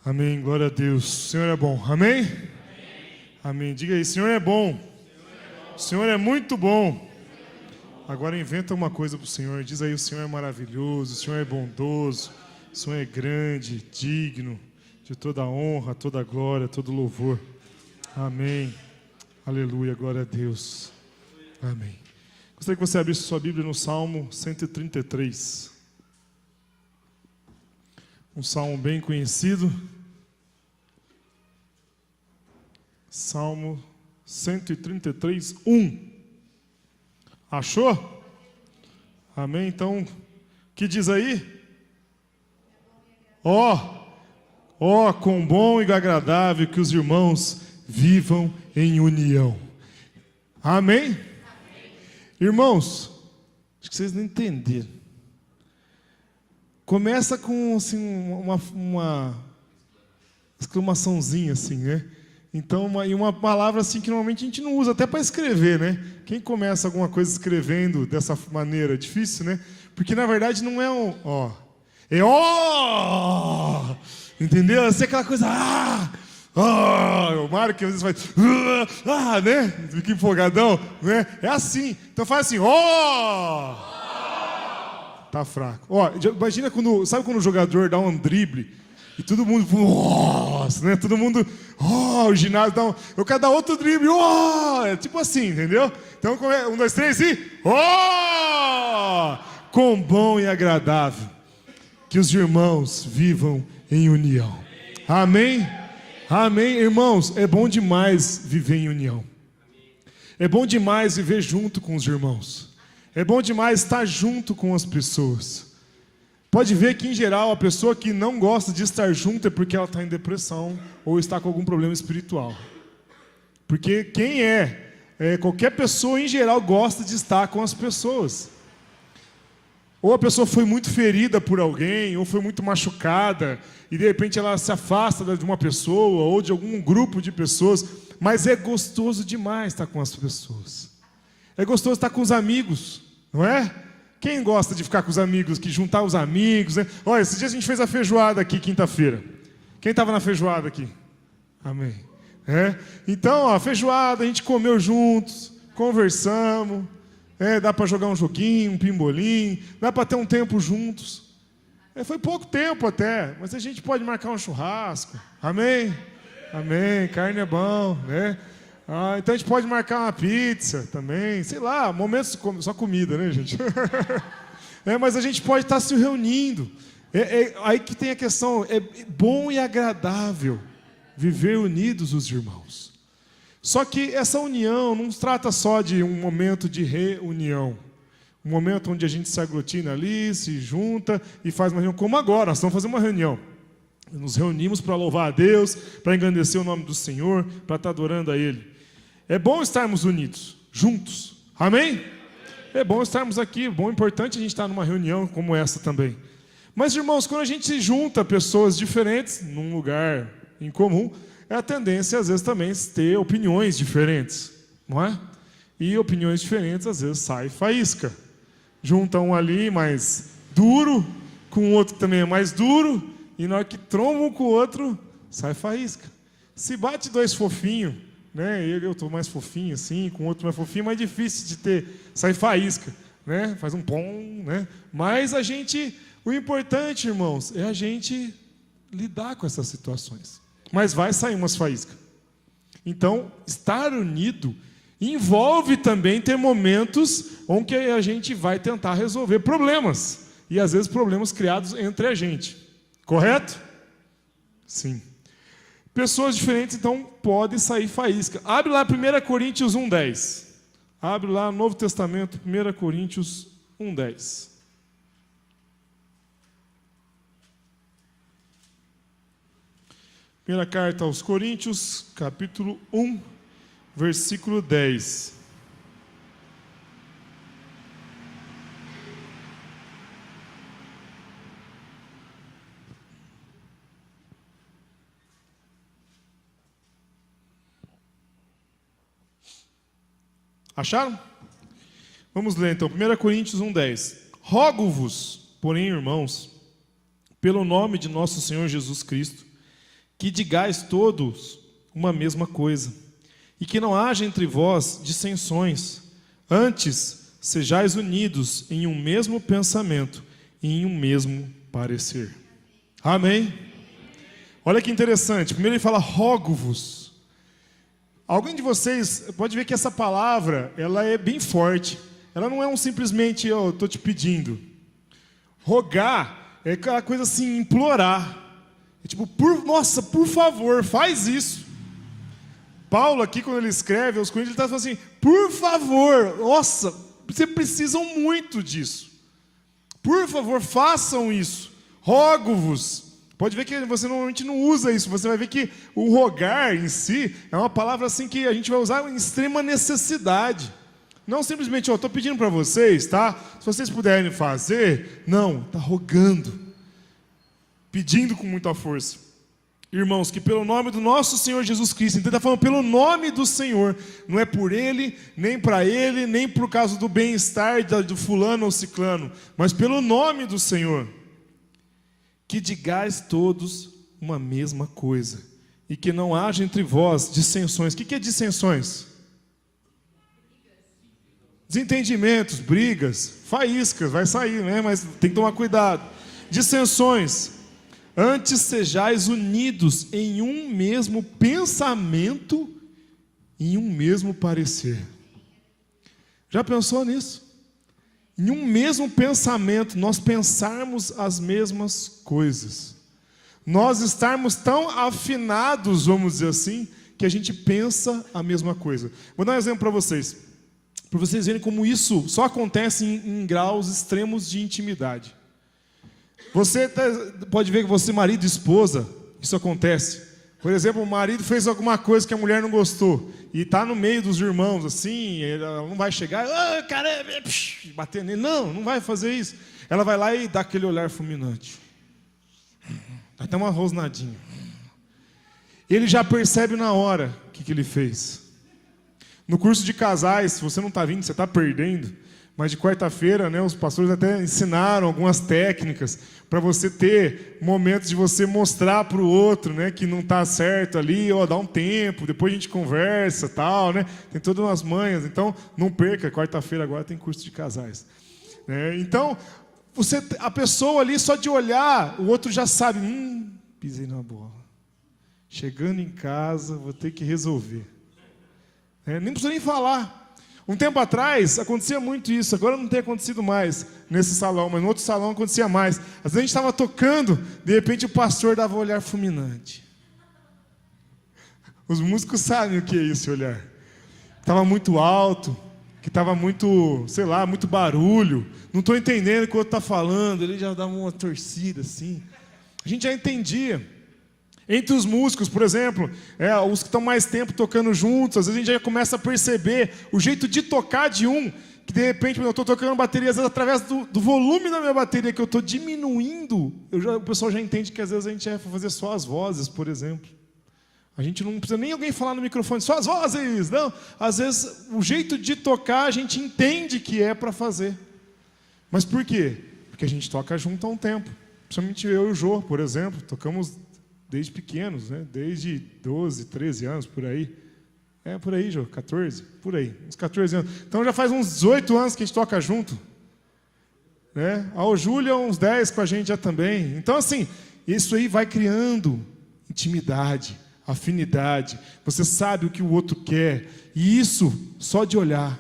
Amém, glória a Deus. O Senhor é bom, amém? Amém. Amém. Diga aí, Senhor é bom. O Senhor é muito bom. Agora inventa uma coisa para o Senhor. Diz aí, o Senhor é maravilhoso, o Senhor é bondoso, o Senhor é grande, digno de toda honra, toda glória, todo louvor. Amém. Aleluia, glória a Deus. Amém. Gostaria que você abrisse sua Bíblia no Salmo 133. Um salmo bem conhecido. Salmo 133, 1. Achou? Amém? Então, o que diz aí? Ó, quão bom e agradável que os irmãos vivam em união. Amém? Amém? Irmãos, acho que vocês não entenderam. Começa com assim, uma exclamaçãozinha assim, né? Então, uma palavra assim que normalmente a gente não usa até para escrever, né? Quem começa alguma coisa escrevendo dessa maneira? É difícil, né? Porque na verdade não é um ó. É ó! Entendeu? Assim, aquela coisa o Mário que às vezes faz né? Fica empolgadão, né? É assim. Então faz assim, ó! Tá fraco. Ó, imagina sabe quando o jogador dá um drible e todo mundo, nossa, né? Todo mundo, o ginásio dá eu quero dar outro drible, é tipo assim, entendeu? Então, 1, 2, 3 e, quão bom e agradável que os irmãos vivam em união. Amém? Amém, irmãos, é bom demais viver em união. É bom demais viver junto com os irmãos. É bom demais estar junto com as pessoas. Pode ver que, em geral, a pessoa que não gosta de estar junto é porque ela está em depressão ou está com algum problema espiritual. Porque qualquer pessoa, em geral, gosta de estar com as pessoas. Ou a pessoa foi muito ferida por alguém, ou foi muito machucada, e de repente ela se afasta de uma pessoa ou de algum grupo de pessoas, mas é gostoso demais estar com as pessoas. É gostoso estar com os amigos, não é? Quem gosta de ficar com os amigos, que juntar os amigos, né? Olha, esses dias a gente fez a feijoada aqui, quinta-feira. Quem estava na feijoada aqui? Amém. Então, a feijoada, a gente comeu juntos, conversamos, dá para jogar um joguinho, um pimbolim, dá para ter um tempo juntos. Foi pouco tempo até, mas a gente pode marcar um churrasco. Amém? Amém, carne é bom, né? Então a gente pode marcar uma pizza também, sei lá, momentos só comida, né, gente? Mas a gente pode estar se reunindo. Aí que tem a questão, é bom e agradável viver unidos os irmãos. Só que essa união não se trata só de um momento de reunião, um momento onde a gente se aglutina ali, se junta e faz uma reunião, como agora, nós estamos fazendo uma reunião. Nos reunimos para louvar a Deus, para engrandecer o nome do Senhor, para estar adorando a Ele. É bom estarmos unidos, juntos. Amém? É bom estarmos aqui, bom, importante a gente estar numa reunião como essa também. Mas, irmãos, quando a gente se junta pessoas diferentes num lugar em comum, é a tendência, às vezes, também ter opiniões diferentes, não é? E opiniões diferentes, às vezes, sai faísca. Junta um ali mais duro, com o outro que também é mais duro, e na hora que tromba um com o outro, sai faísca. Se bate dois fofinhos, né? Eu estou mais fofinho assim, com o outro mais fofinho, mais difícil de sair faísca, né? Faz um pom, né? Mas o importante, irmãos, é a gente lidar com essas situações. Mas vai sair umas faíscas. Então, estar unido envolve também ter momentos onde a gente vai tentar resolver problemas. E às vezes problemas criados entre a gente. Correto? Sim. Pessoas diferentes, então, podem sair faísca. Abre lá 1 Coríntios 1,10. Abre lá no Novo Testamento, 1 Coríntios 1,10. Primeira carta aos Coríntios, capítulo 1, versículo 10. Acharam? Vamos ler então, 1 Coríntios 1,10. Rogo-vos, porém, irmãos, pelo nome de nosso Senhor Jesus Cristo, que digais todos uma mesma coisa, e que não haja entre vós dissensões, antes sejais unidos em um mesmo pensamento e em um mesmo parecer. Amém? Olha que interessante, primeiro ele fala rogo-vos. Alguém de vocês pode ver que essa palavra, ela é bem forte. Ela não é simplesmente, eu estou te pedindo. Rogar é aquela coisa assim, implorar. É tipo, nossa, por favor, faz isso. Paulo aqui, quando ele escreve aos Coríntios, ele está falando assim, por favor, nossa, vocês precisam muito disso. Por favor, façam isso. Rogo-vos. Pode ver que você normalmente não usa isso. Você vai ver que o rogar em si é uma palavra assim que a gente vai usar em extrema necessidade. Não simplesmente, estou pedindo para vocês, tá? Se vocês puderem fazer, não, está rogando. Pedindo com muita força. Irmãos, que pelo nome do nosso Senhor Jesus Cristo, então ele está falando pelo nome do Senhor, não é por Ele, nem para Ele, nem por causa do bem-estar do fulano ou ciclano, mas pelo nome do Senhor, que digais todos uma mesma coisa, e que não haja entre vós dissensões. O que é dissensões? Desentendimentos, brigas, faíscas, vai sair, né? Mas tem que tomar cuidado. Dissensões. Antes sejais unidos em um mesmo pensamento e em um mesmo parecer. Já pensou nisso? Em um mesmo pensamento, nós pensarmos as mesmas coisas. Nós estarmos tão afinados, vamos dizer assim, que a gente pensa a mesma coisa. Vou dar um exemplo para vocês verem como isso só acontece em graus extremos de intimidade. Você pode ver que você, marido e esposa, isso acontece. Por exemplo, o marido fez alguma coisa que a mulher não gostou e está no meio dos irmãos, assim, ela não vai chegar, bater nele. Não vai fazer isso. Ela vai lá e dá aquele olhar fulminante. Dá até uma rosnadinha. Ele já percebe na hora o que ele fez. No curso de casais, se você não está vindo, você está perdendo. Mas de quarta-feira, né, os pastores até ensinaram algumas técnicas para você ter momentos de você mostrar para o outro, né, que não está certo ali, dá um tempo, depois a gente conversa, tal, né? Tem todas umas manhas, então não perca, quarta-feira agora tem curso de casais. Então, a pessoa ali, só de olhar, o outro já sabe, pisei na bola. Chegando em casa, vou ter que resolver. Nem precisa nem falar. Um tempo atrás, acontecia muito isso. Agora não tem acontecido mais nesse salão, mas no outro salão acontecia mais. Às vezes a gente estava tocando, de repente o pastor dava um olhar fulminante. Os músicos sabem o que é esse olhar. Estava muito alto, que estava muito, sei lá, muito barulho. Não estou entendendo o que o outro está falando. Ele já dava uma torcida assim. A gente já entendia. Entre os músicos, por exemplo, os que estão mais tempo tocando juntos, às vezes a gente já começa a perceber o jeito de tocar de um, que de repente eu estou tocando bateria, às vezes através do volume da minha bateria que eu estou diminuindo, o pessoal já entende que às vezes a gente vai fazer só as vozes, por exemplo. A gente não precisa nem alguém falar no microfone, só as vozes, não. Às vezes o jeito de tocar a gente entende que é para fazer. Mas por quê? Porque a gente toca junto há um tempo. Principalmente eu e o Jô, por exemplo, tocamos desde pequenos, né? Desde 12, 13 anos, por aí. Por aí, Jô, 14, por aí, uns 14 anos. Então já faz uns 18 anos que a gente toca junto. O Júlio, uns 10 com a gente já também. Então, assim, isso aí vai criando intimidade, afinidade. Você sabe o que o outro quer. E isso, só de olhar.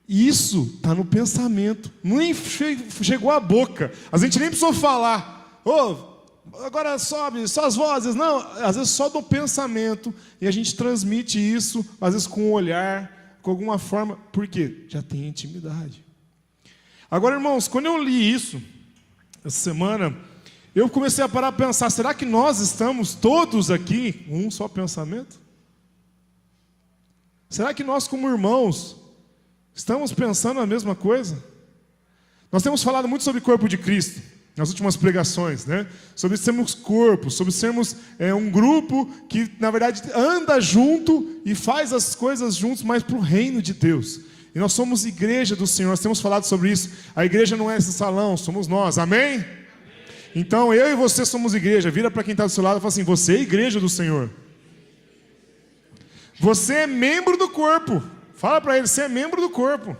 Isso está no pensamento. Nem chegou à boca. A gente nem precisou falar. Agora sobe, só as vozes. Não, às vezes só do pensamento. E a gente transmite isso, às vezes com o olhar, com alguma forma. Por quê? Já tem intimidade. Agora, irmãos, quando eu li isso, essa semana, eu comecei a parar para pensar, será que nós estamos todos aqui com um só pensamento? Será que nós, como irmãos, estamos pensando a mesma coisa? Nós temos falado muito sobre o corpo de Cristo nas últimas pregações, né? Sobre sermos corpo, sobre sermos um grupo que, na verdade, anda junto e faz as coisas juntos, mas para o reino de Deus. E nós somos igreja do Senhor, nós temos falado sobre isso. A igreja não é esse salão, somos nós, amém? Então eu e você somos igreja. Vira para quem está do seu lado e fala assim: você é igreja do Senhor. Você é membro do corpo. Fala para ele: você é membro do corpo.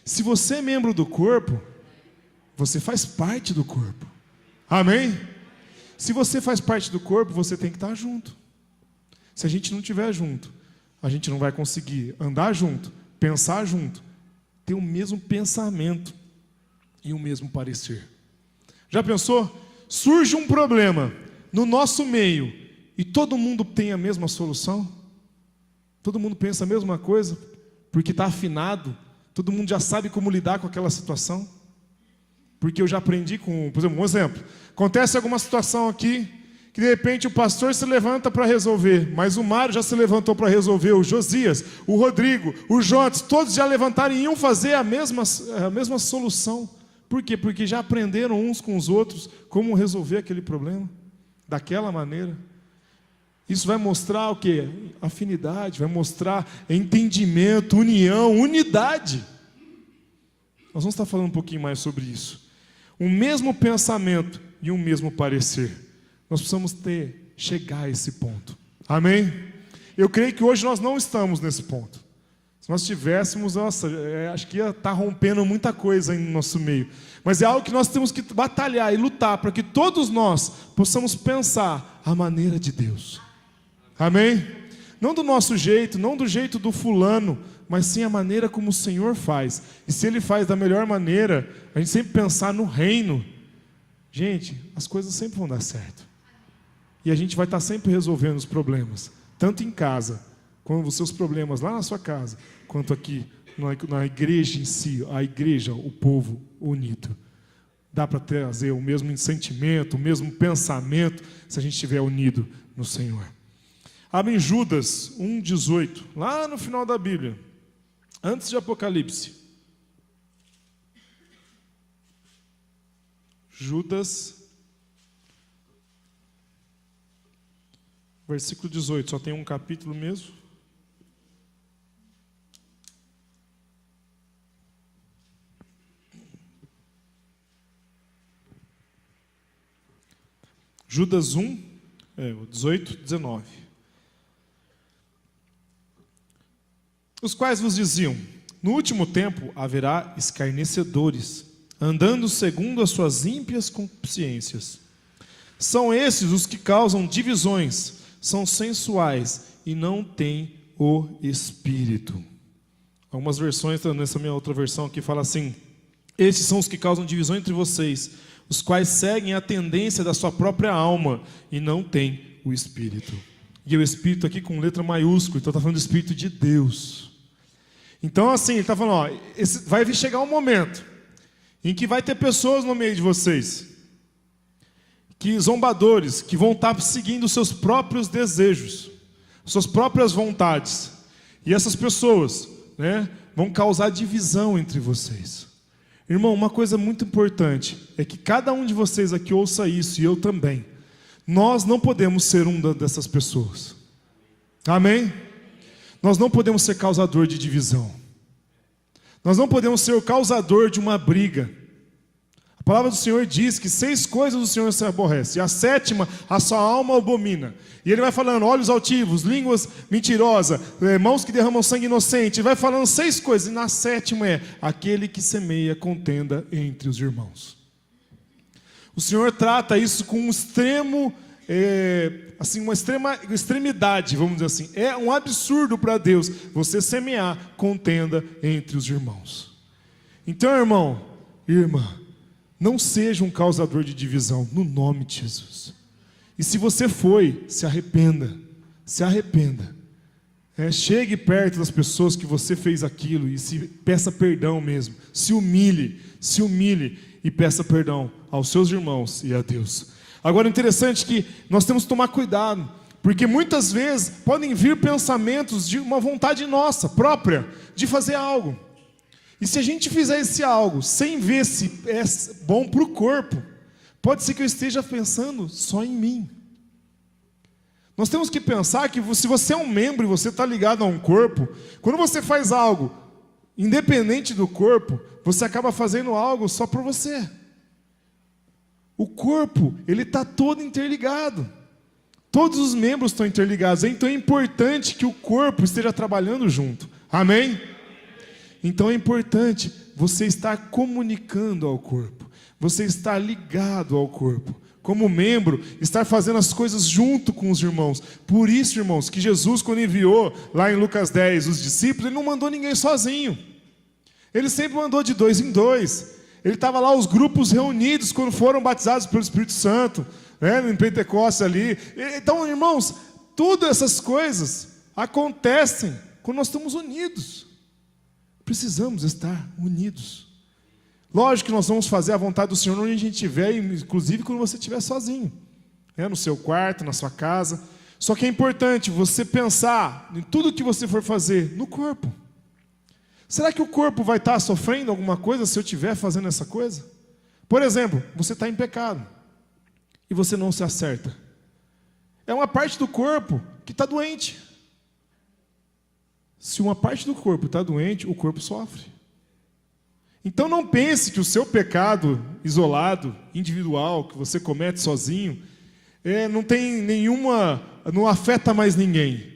Se você é membro do corpo, você faz parte do corpo. Amém? Se você faz parte do corpo, você tem que estar junto. Se a gente não estiver junto, a gente não vai conseguir andar junto, pensar junto, ter o mesmo pensamento e o mesmo parecer. Já pensou? Surge um problema no nosso meio e todo mundo tem a mesma solução? Todo mundo pensa a mesma coisa? Porque está afinado? Todo mundo já sabe como lidar com aquela situação? Porque eu já aprendi com, por exemplo, um exemplo. Acontece alguma situação aqui, que de repente o pastor se levanta para resolver, mas o Mário já se levantou para resolver, o Josias, o Rodrigo, o Jones, todos já levantaram e iam fazer a mesma solução. Por quê? Porque já aprenderam uns com os outros como resolver aquele problema, daquela maneira. Isso vai mostrar o quê? Afinidade, vai mostrar entendimento, união, unidade. Nós vamos estar falando um pouquinho mais sobre isso. O mesmo pensamento e o mesmo parecer. Nós precisamos chegar a esse ponto. Amém? Eu creio que hoje nós não estamos nesse ponto. Se nós tivéssemos, nossa, acho que ia estar rompendo muita coisa aí no nosso meio. Mas é algo que nós temos que batalhar e lutar para que todos nós possamos pensar a maneira de Deus. Amém? Não do nosso jeito, não do jeito do fulano, mas sim a maneira como o Senhor faz. E se Ele faz da melhor maneira, a gente sempre pensar no reino. Gente, as coisas sempre vão dar certo. E a gente vai estar sempre resolvendo os problemas. Tanto em casa, com os seus problemas lá na sua casa, quanto aqui na igreja em si, a igreja, o povo unido. Dá para trazer o mesmo sentimento, o mesmo pensamento, se a gente estiver unido no Senhor. Abre em Judas 1,18, lá no final da Bíblia, antes de Apocalipse. Judas, versículo 18, só tem um capítulo mesmo. Judas 1, 18, 19. Os quais vos diziam: no último tempo haverá escarnecedores, andando segundo as suas ímpias concupiscências. São esses os que causam divisões, são sensuais e não têm o Espírito. Algumas versões, nessa minha outra versão aqui, fala assim: esses são os que causam divisão entre vocês, os quais seguem a tendência da sua própria alma e não têm o Espírito. E o Espírito aqui com letra maiúscula, então está falando do Espírito de Deus. Então assim, ele está falando, vai chegar um momento em que vai ter pessoas no meio de vocês, que zombadores, que vão estar seguindo os seus próprios desejos, suas próprias vontades. E essas pessoas, vão causar divisão entre vocês. Irmão, uma coisa muito importante é que cada um de vocês aqui ouça isso, e eu também. Nós não podemos ser uma dessas pessoas. Amém? Nós não podemos ser causador de divisão. Nós não podemos ser o causador de uma briga. A palavra do Senhor diz que 6 coisas o Senhor se aborrece, e a 7ª a sua alma abomina. E ele vai falando: olhos altivos, línguas mentirosas, mãos que derramam sangue inocente. Ele vai falando 6 coisas, e na 7ª é aquele que semeia contenda entre os irmãos. O Senhor trata isso com um extremo, uma extremidade, vamos dizer assim. É um absurdo para Deus você semear contenda entre os irmãos. Então, irmão, irmã, não seja um causador de divisão, no nome de Jesus. E se você foi, se arrependa. Se arrependa. Chegue perto das pessoas que você fez aquilo e peça perdão mesmo. Se humilhe e peça perdão aos seus irmãos e a Deus. Agora, interessante que nós temos que tomar cuidado, porque muitas vezes podem vir pensamentos de uma vontade nossa, própria, de fazer algo. E se a gente fizer esse algo sem ver se é bom para o corpo, pode ser que eu esteja pensando só em mim. Nós temos que pensar que se você é um membro e você está ligado a um corpo, quando você faz algo independente do corpo, você acaba fazendo algo só por você. O corpo, ele está todo interligado. Todos os membros estão interligados. Então é importante que o corpo esteja trabalhando junto. Amém? Então é importante você estar comunicando ao corpo. Você estar ligado ao corpo. Como membro, estar fazendo as coisas junto com os irmãos. Por isso, irmãos, que Jesus, quando enviou lá em Lucas 10 os discípulos, ele não mandou ninguém sozinho. Ele sempre mandou de 2 em 2. Ele estava lá, os grupos reunidos, quando foram batizados pelo Espírito Santo, né, em Pentecostes ali. Então, irmãos, todas essas coisas acontecem quando nós estamos unidos. Precisamos estar unidos. Lógico que nós vamos fazer a vontade do Senhor onde a gente estiver, inclusive quando você estiver sozinho, né, no seu quarto, na sua casa. Só que é importante você pensar em tudo que você for fazer no corpo. Será que o corpo vai estar sofrendo alguma coisa se eu estiver fazendo essa coisa? Por exemplo, você está em pecado e você não se acerta. É uma parte do corpo que está doente. Se uma parte do corpo está doente, o corpo sofre. Então não pense que o seu pecado isolado, individual, que você comete sozinho, não tem nenhuma, não afeta mais ninguém.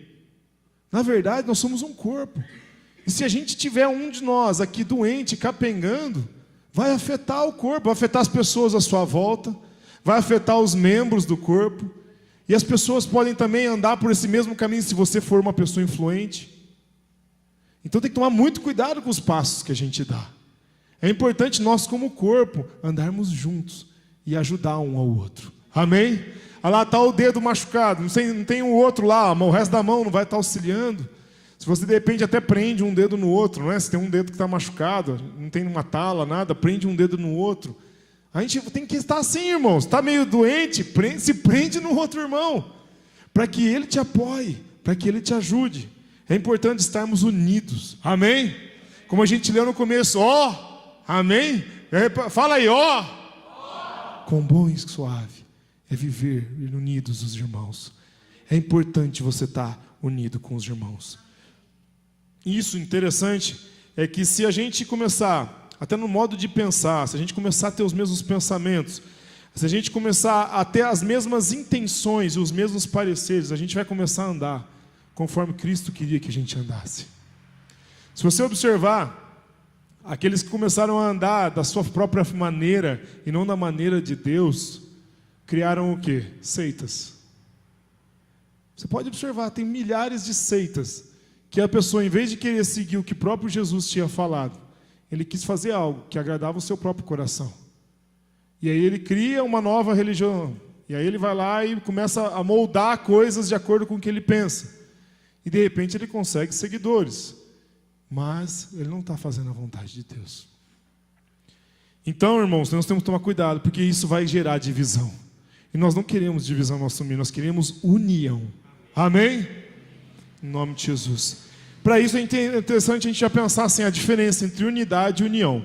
Na verdade, nós somos um corpo. E se a gente tiver um de nós aqui doente, capengando, vai afetar o corpo, vai afetar as pessoas à sua volta, vai afetar os membros do corpo. E as pessoas podem também andar por esse mesmo caminho se você for uma pessoa influente. Então tem que tomar muito cuidado com os passos que a gente dá. É importante nós, como corpo, andarmos juntos e ajudar um ao outro. Amém? Ah, lá está o dedo machucado, não tem um outro lá, o resto da mão não vai estar auxiliando. Se você de repente até prende um dedo no outro, não é? Se tem um dedo que está machucado, não tem uma tala, nada, prende um dedo no outro. A gente tem que estar assim, irmãos. Está meio doente, se prende no outro irmão, para que ele te apoie, para que ele te ajude. É importante estarmos unidos. Amém? Como a gente leu no começo, ó. Amém? Fala aí, ó. Quão bom e suave é viver unidos os irmãos. É importante você estar unido com os irmãos. Isso interessante é que se a gente começar, até no modo de pensar, se a gente começar a ter os mesmos pensamentos, se a gente começar a ter as mesmas intenções e os mesmos pareceres, a gente vai começar a andar conforme Cristo queria que a gente andasse. Se você observar, aqueles que começaram a andar da sua própria maneira e não da maneira de Deus, criaram o quê? Seitas. Você pode observar, tem milhares de seitas que a pessoa, em vez de querer seguir o que próprio Jesus tinha falado, ele quis fazer algo que agradava o seu próprio coração. E aí ele cria uma nova religião. E aí ele vai lá e começa a moldar coisas de acordo com o que ele pensa. E de repente ele consegue seguidores. Mas ele não está fazendo a vontade de Deus. Então, irmãos, nós temos que tomar cuidado, porque isso vai gerar divisão. E nós não queremos divisão no nosso meio, nós queremos união. Amém? Em nome de Jesus. Para isso é interessante a gente já pensar assim, a diferença entre unidade e união.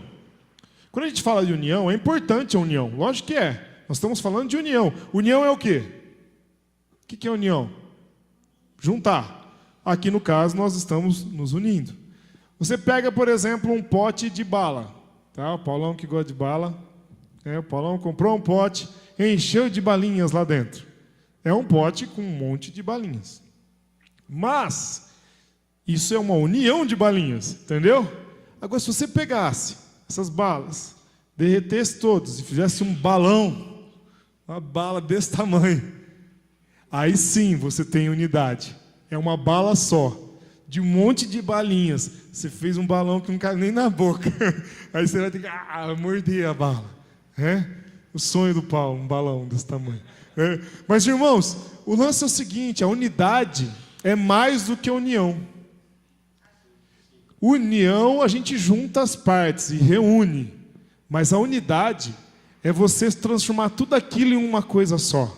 Quando a gente fala de união, é importante a união. Lógico que é. Nós estamos falando de união. União é o quê? O que é união? Juntar. Aqui no caso nós estamos nos unindo. Você pega, por exemplo, um pote de bala. Tá? O Paulão que gosta de bala. O Paulão comprou um pote, encheu de balinhas lá dentro. É um pote com um monte de balinhas. Mas isso é uma união de balinhas, entendeu? Agora, se você pegasse essas balas, derretesse todas e fizesse um balão, uma bala desse tamanho, aí sim você tem unidade. É uma bala só, de um monte de balinhas. Você fez um balão que não cai nem na boca. Aí você vai ter que morder a bala. O sonho do Paulo, um balão desse tamanho. Mas, irmãos, o lance é o seguinte, a unidade é mais do que a união. União, a gente junta as partes e reúne. Mas a unidade é você transformar tudo aquilo em uma coisa só.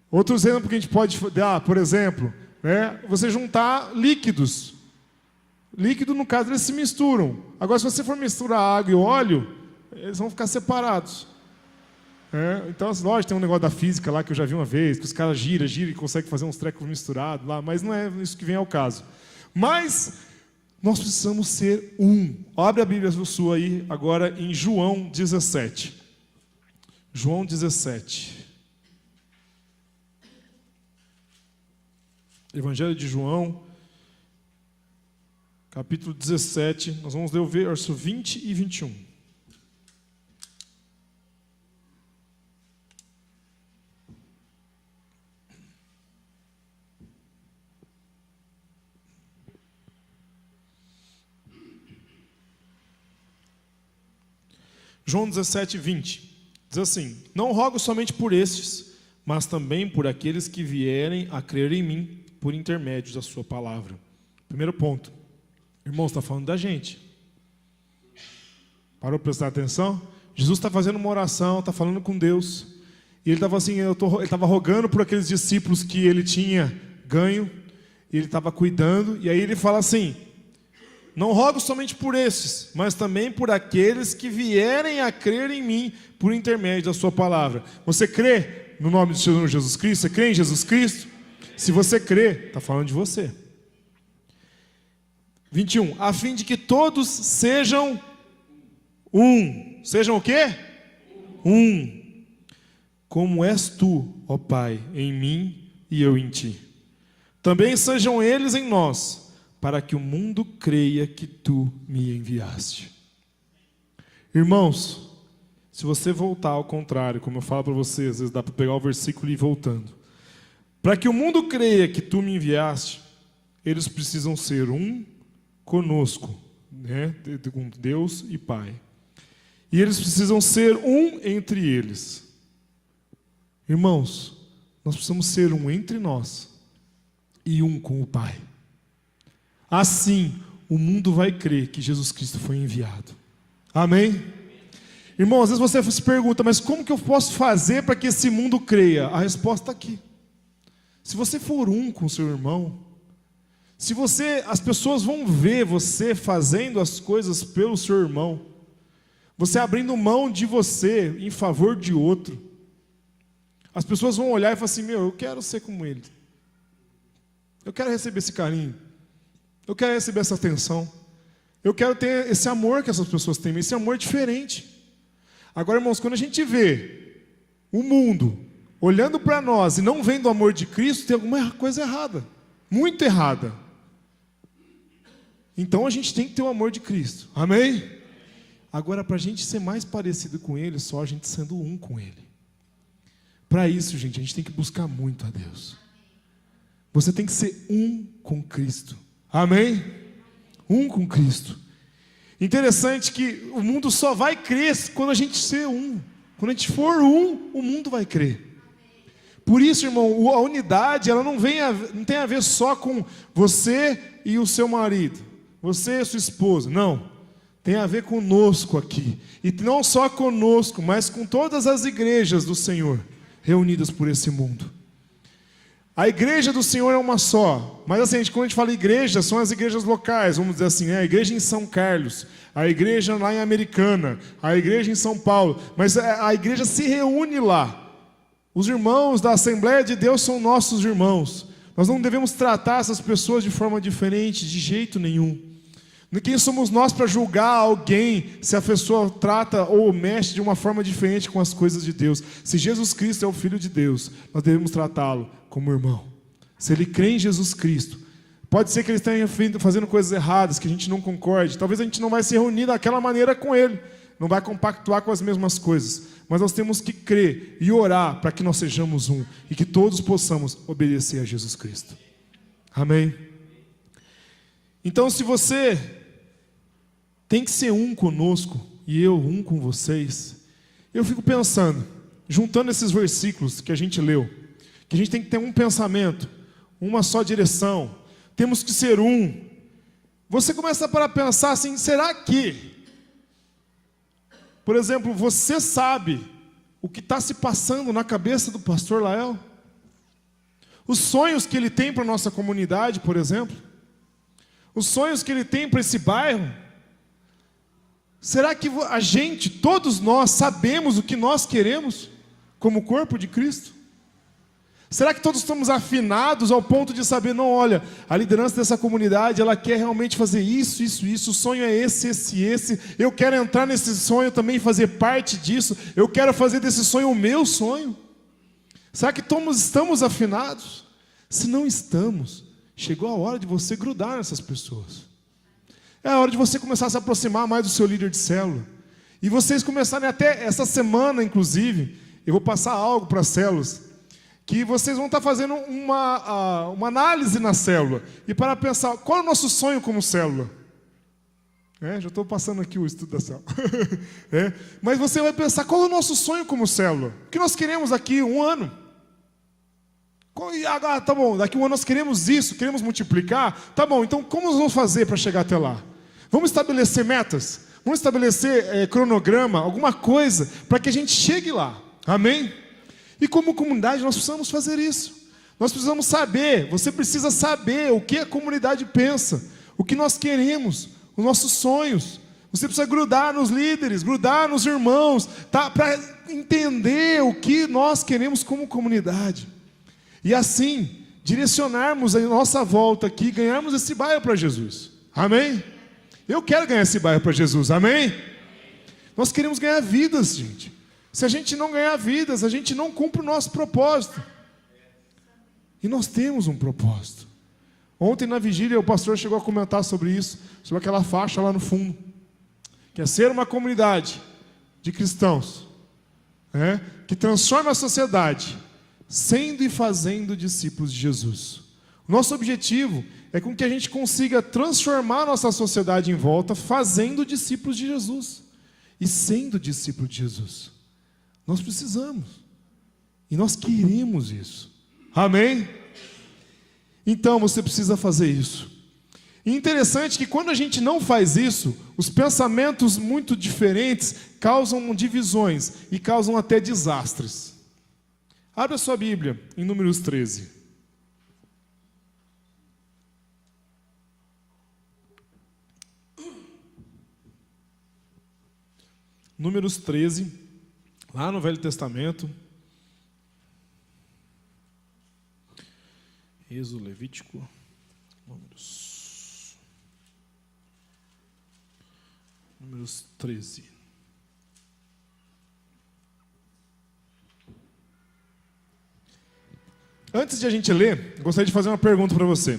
Outro exemplo que a gente pode dar, por exemplo, você juntar líquidos. Líquido, no caso, eles se misturam. Agora, se você for misturar água e óleo, eles vão ficar separados. Então, lógico, tem um negócio da física lá que eu já vi uma vez, que os caras giram e conseguem fazer uns trecos misturados lá, mas não é isso que vem ao caso. Mas nós precisamos ser um. Abre a Bíblia sua aí, agora em João 17. João 17. Evangelho de João, capítulo 17, nós vamos ler o verso 20 e 21. João 17, 20. Diz assim: não rogo somente por estes, mas também por aqueles que vierem a crer em mim, por intermédio da sua palavra. Primeiro ponto. Irmãos, está falando da gente. Parou para prestar atenção? Jesus está fazendo uma oração, está falando com Deus. E ele estava assim, ele estava rogando por aqueles discípulos que ele tinha ganho. E ele estava cuidando. E aí ele fala assim: não rogo somente por estes, mas também por aqueles que vierem a crer em mim, por intermédio da sua palavra. Você crê no nome do Senhor Jesus Cristo? Você crê em Jesus Cristo? Se você crê, está falando de você. 21. A fim de que todos sejam um. Sejam o quê? Um. Como és tu, ó Pai, em mim e eu em ti. Também sejam eles em nós, para que o mundo creia que tu me enviaste. Irmãos, se você voltar ao contrário, como eu falo para vocês, às vezes dá para pegar o versículo e ir voltando. Para que o mundo creia que tu me enviaste, eles precisam ser um conosco, né? Com Deus e Pai. E eles precisam ser um entre eles. Irmãos, nós precisamos ser um entre nós e um com o Pai. Assim, o mundo vai crer que Jesus Cristo foi enviado. Amém? Irmão, às vezes você se pergunta, mas como que eu posso fazer para que esse mundo creia? A resposta está aqui. Se você for um com o seu irmão, as pessoas vão ver você fazendo as coisas pelo seu irmão, você abrindo mão de você em favor de outro, as pessoas vão olhar e falar assim: eu quero ser como ele, eu quero receber esse carinho, eu quero receber essa atenção, eu quero ter esse amor que essas pessoas têm, esse amor diferente. Agora, irmãos, quando a gente vê o mundo olhando para nós e não vendo o amor de Cristo, tem alguma coisa errada, muito errada. Então a gente tem que ter o amor de Cristo, amém? Agora, para a gente ser mais parecido com Ele, só a gente sendo um com Ele. Para isso, gente, a gente tem que buscar muito a Deus. Você tem que ser um com Cristo, amém? Um com Cristo. Interessante que o mundo só vai crer quando a gente ser um. Quando a gente for um, o mundo vai crer. Por isso, irmão, a unidade, ela não tem a ver só com você e o seu marido, você e a sua esposa, não. Tem a ver conosco aqui. E não só conosco, mas com todas as igrejas do Senhor, reunidas por esse mundo. A igreja do Senhor é uma só. Mas assim, quando a gente fala igreja, são as igrejas locais, vamos dizer assim, a igreja em São Carlos, a igreja lá em Americana, a igreja em São Paulo. Mas a igreja se reúne lá. Os irmãos da Assembleia de Deus são nossos irmãos. Nós não devemos tratar essas pessoas de forma diferente, de jeito nenhum. Quem somos nós para julgar alguém se a pessoa trata ou mexe de uma forma diferente com as coisas de Deus? Se Jesus Cristo é o Filho de Deus, nós devemos tratá-lo como irmão. Se ele crê em Jesus Cristo, pode ser que ele esteja fazendo coisas erradas, que a gente não concorde. Talvez a gente não vai se reunir daquela maneira com ele, não vai compactuar com as mesmas coisas. Mas nós temos que crer e orar para que nós sejamos um e que todos possamos obedecer a Jesus Cristo. Amém? Então, se você tem que ser um conosco e eu um com vocês, eu fico pensando, juntando esses versículos que a gente leu, que a gente tem que ter um pensamento, uma só direção, temos que ser um. Você começa para pensar assim: será que, por exemplo, você sabe o que está se passando na cabeça do pastor Lael? Os sonhos que ele tem para a nossa comunidade, por exemplo? Os sonhos que ele tem para esse bairro? Será que a gente, todos nós, sabemos o que nós queremos como corpo de Cristo? Será que todos estamos afinados ao ponto de saber, não, olha, a liderança dessa comunidade, ela quer realmente fazer isso, o sonho é esse, eu quero entrar nesse sonho também e fazer parte disso, eu quero fazer desse sonho o meu sonho. Será que todos estamos afinados? Se não estamos, chegou a hora de você grudar nessas pessoas. É a hora de você começar a se aproximar mais do seu líder de célula. E vocês começarem até essa semana, inclusive, eu vou passar algo para as células, que vocês vão estar fazendo uma análise na célula. E para pensar, qual é o nosso sonho como célula? Já estou passando aqui o estudo da célula. Mas você vai pensar, qual é o nosso sonho como célula? O que nós queremos daqui 1 ano? Tá bom, daqui 1 ano nós queremos isso, queremos multiplicar. Tá bom, então como nós vamos fazer para chegar até lá? Vamos estabelecer metas? Vamos estabelecer cronograma, alguma coisa, para que a gente chegue lá. Amém? E como comunidade nós precisamos fazer isso. Nós precisamos saber, você precisa saber o que a comunidade pensa, o que nós queremos, os nossos sonhos. Você precisa grudar nos líderes, grudar nos irmãos, tá? Para entender o que nós queremos como comunidade. E assim, direcionarmos a nossa volta aqui, ganharmos esse bairro para Jesus. Amém? Eu quero ganhar esse bairro para Jesus, amém? Nós queremos ganhar vidas, gente. Se a gente não ganhar vidas, a gente não cumpre o nosso propósito. E nós temos um propósito. Ontem na vigília o pastor chegou a comentar sobre isso, sobre aquela faixa lá no fundo, que é ser uma comunidade de cristãos, que transforma a sociedade, sendo e fazendo discípulos de Jesus. O nosso objetivo é com que a gente consiga transformar a nossa sociedade em volta, fazendo discípulos de Jesus e sendo discípulo de Jesus. Nós precisamos. E nós queremos isso. Amém? Então você precisa fazer isso. E interessante que quando a gente não faz isso, os pensamentos muito diferentes causam divisões e causam até desastres. Abra sua Bíblia em Números 13. Números 13. Lá no Velho Testamento, Êxodo, Levítico, Números 13. Antes de a gente ler, eu gostaria de fazer uma pergunta para você.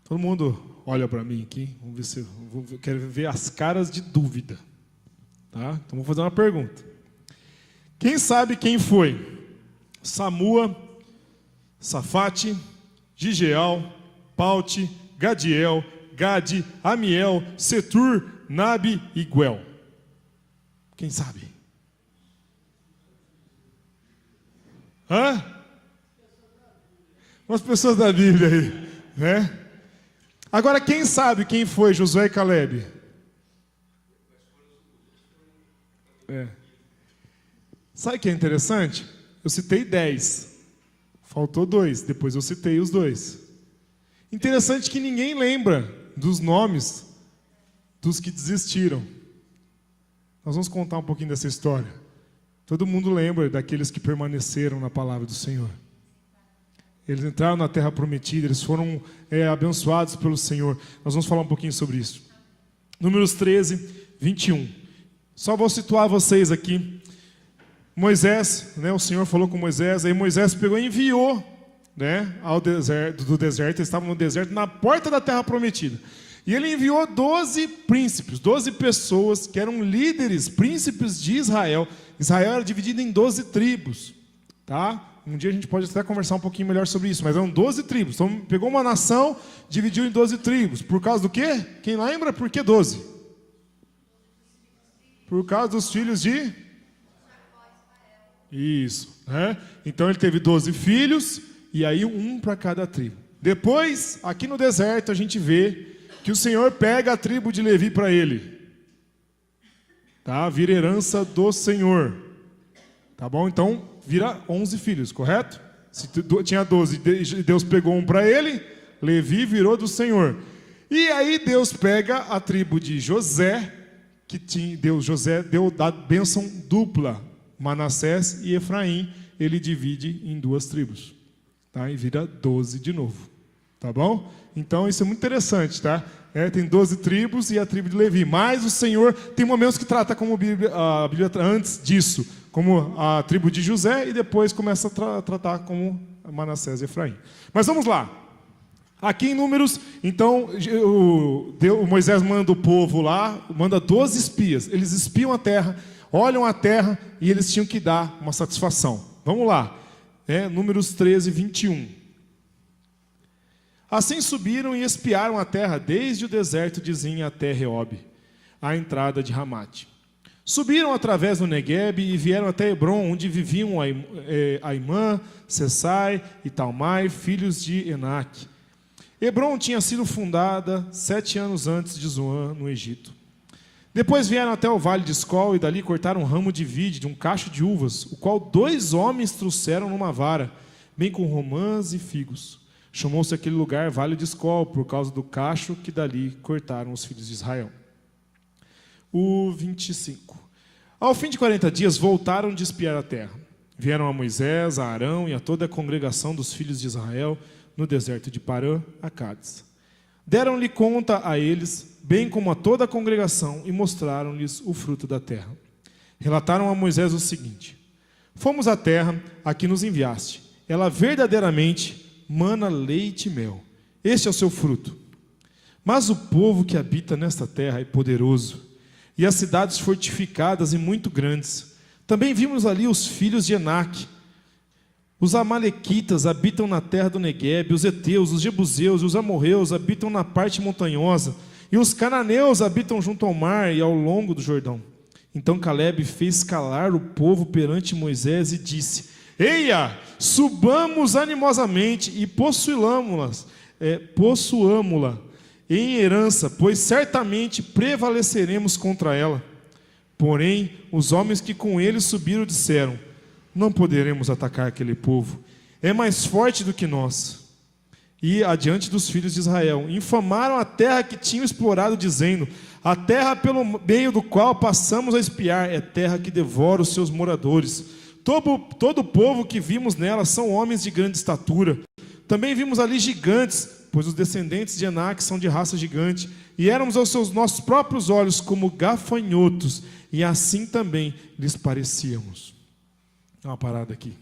Todo mundo olha para mim aqui, vamos ver se eu quero ver as caras de dúvida, tá? Então vou fazer uma pergunta. Quem sabe quem foi? Samua, Safate, Gigeal, Paute, Gadiel, Gade, Amiel, Setur, Nabe e Guel. Quem sabe? Umas pessoas da Bíblia aí, né? Agora, quem sabe quem foi Josué e Calebe? Sabe o que é interessante? Eu citei 10. Faltou 2. Depois eu citei os 2. Interessante que ninguém lembra dos nomes dos que desistiram. Nós vamos contar um pouquinho dessa história. Todo mundo lembra daqueles que permaneceram na palavra do Senhor. Eles entraram na terra prometida, eles foram abençoados pelo Senhor. Nós vamos falar um pouquinho sobre isso. Números 13, 21. Só vou situar vocês aqui. Moisés, o Senhor falou com Moisés, aí Moisés pegou e enviou, ao deserto, eles estavam no deserto, na porta da terra prometida. E ele enviou 12 príncipes, 12 pessoas que eram líderes, príncipes de Israel. Israel era dividido em 12 tribos, tá? Um dia a gente pode até conversar um pouquinho melhor sobre isso, mas eram 12 tribos. Então pegou uma nação, dividiu em 12 tribos. Por causa do quê? Quem lembra? Por que 12? Por causa dos filhos de... Isso, Então ele teve 12 filhos, e aí um para cada tribo. Depois, aqui no deserto, a gente vê que o Senhor pega a tribo de Levi para ele. Tá? Vira herança do Senhor. Tá bom? Então, vira 11 filhos, correto? Se tinha 12, Deus pegou um para ele, Levi virou do Senhor. E aí Deus pega a tribo de José, José deu a bênção dupla, Manassés e Efraim, ele divide em 2 tribos, tá? E vira 12 de novo, tá bom? Então isso é muito interessante, tá? Tem 12 tribos e a tribo de Levi, mas o Senhor tem momentos que trata como a Bíblia antes disso, como a tribo de José, e depois começa a tratar como Manassés e Efraim. Mas vamos lá. Aqui em Números, então, o Moisés manda o povo lá, manda 12 espias. Eles espiam a terra, olham a terra e eles tinham que dar uma satisfação. Vamos lá. Números 13, 21. Assim subiram e espiaram a terra desde o deserto de Zin até Reob, a entrada de Ramate. Subiram através do Neguebe e vieram até Hebron, onde viviam Aimã, Sessai e Talmai, filhos de Enaque. Hebron tinha sido fundada 7 anos antes de Zoan, no Egito. Depois vieram até o vale de Escol e dali cortaram um ramo de vide de um cacho de uvas, o qual 2 homens trouxeram numa vara, bem com romãs e figos. Chamou-se aquele lugar Vale de Escol, por causa do cacho que dali cortaram os filhos de Israel. O 25. Ao fim de 40 dias, voltaram de espiar a terra. Vieram a Moisés, a Arão e a toda a congregação dos filhos de Israel, no deserto de Parã, a Cádiz. Deram-lhe conta a eles, bem como a toda a congregação, e mostraram-lhes o fruto da terra. Relataram a Moisés o seguinte: fomos à terra a que nos enviaste. Ela verdadeiramente mana leite e mel. Este é o seu fruto. Mas o povo que habita nesta terra é poderoso, e as cidades fortificadas e muito grandes. Também vimos ali os filhos de Enaque. Os amalequitas habitam na terra do Neguebe, os heteus, os jebuseus e os amorreus habitam na parte montanhosa, e os cananeus habitam junto ao mar e ao longo do Jordão. Então Calebe fez calar o povo perante Moisés e disse: Eia, subamos animosamente e possuamo-la em herança, pois certamente prevaleceremos contra ela. Porém, os homens que com ele subiram disseram: não poderemos atacar aquele povo, é mais forte do que nós. E, adiante dos filhos de Israel, infamaram a terra que tinham explorado, dizendo: a terra pelo meio do qual passamos a espiar é terra que devora os seus moradores. Todo o povo que vimos nela são homens de grande estatura. Também vimos ali gigantes, pois os descendentes de Enaque são de raça gigante, e éramos aos nossos próprios olhos como gafanhotos, e assim também lhes parecíamos. Dá uma parada aqui.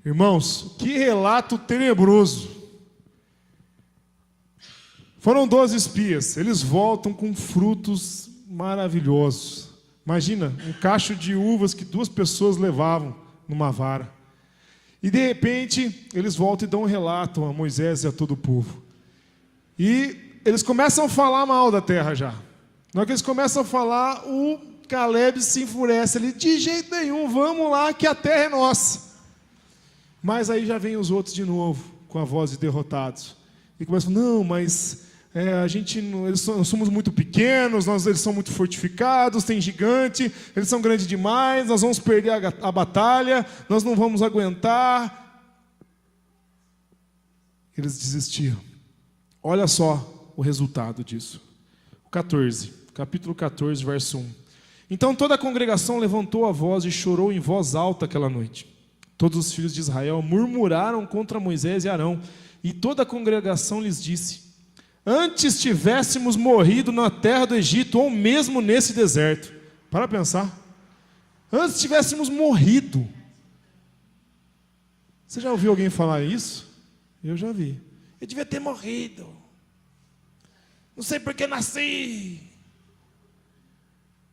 Irmãos, que relato tenebroso. Foram 12 espias, eles voltam com frutos maravilhosos. Imagina, um cacho de uvas que 2 pessoas levavam numa vara. E de repente, eles voltam e dão um relato a Moisés e a todo o povo. E eles começam a falar mal da terra já. Na hora que eles começam a falar, o Calebe se enfurece. Ele: de jeito nenhum, vamos lá que a terra é nossa. Mas aí já vem os outros de novo, com a voz de derrotados. E começam: não, mas nós somos muito pequenos, eles são muito fortificados, tem gigante, eles são grandes demais, nós vamos perder a batalha, nós não vamos aguentar. Eles desistiram. Olha só o resultado disso. Capítulo 14, verso 1. Então toda a congregação levantou a voz e chorou em voz alta aquela noite. Todos os filhos de Israel murmuraram contra Moisés e Arão, e toda a congregação lhes disse: antes tivéssemos morrido na terra do Egito, ou mesmo nesse deserto. Para pensar. Antes tivéssemos morrido. Você já ouviu alguém falar isso? Eu já vi. Eu devia ter morrido. Não sei por que nasci.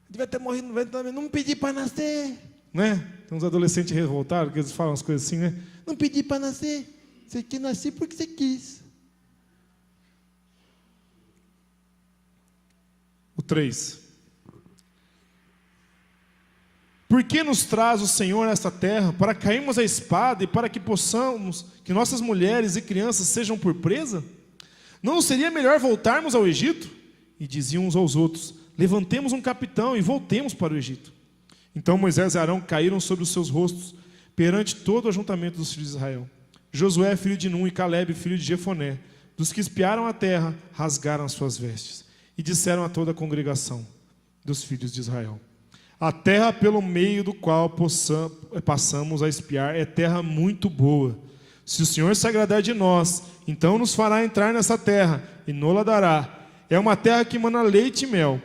Eu devia ter morrido no ventre, não me pedi para nascer. Né? Tem uns adolescentes revoltados que eles falam umas coisas assim, né? Não pedi para nascer. Você quer nascer porque você quis. O 3. Por que nos traz o Senhor nesta terra? Para cairmos a espada e para que possamos, que nossas mulheres e crianças sejam por presa? Não seria melhor voltarmos ao Egito? E diziam uns aos outros: levantemos um capitão e voltemos para o Egito. Então Moisés e Arão caíram sobre os seus rostos perante todo o ajuntamento dos filhos de Israel. Josué, filho de Nun, e Calebe, filho de Jefoné, dos que espiaram a terra, rasgaram as suas vestes e disseram a toda a congregação dos filhos de Israel: a terra pelo meio do qual passamos a espiar é terra muito boa. Se o Senhor se agradar de nós, então nos fará entrar nessa terra e nos-la dará. É uma terra que emana leite e mel.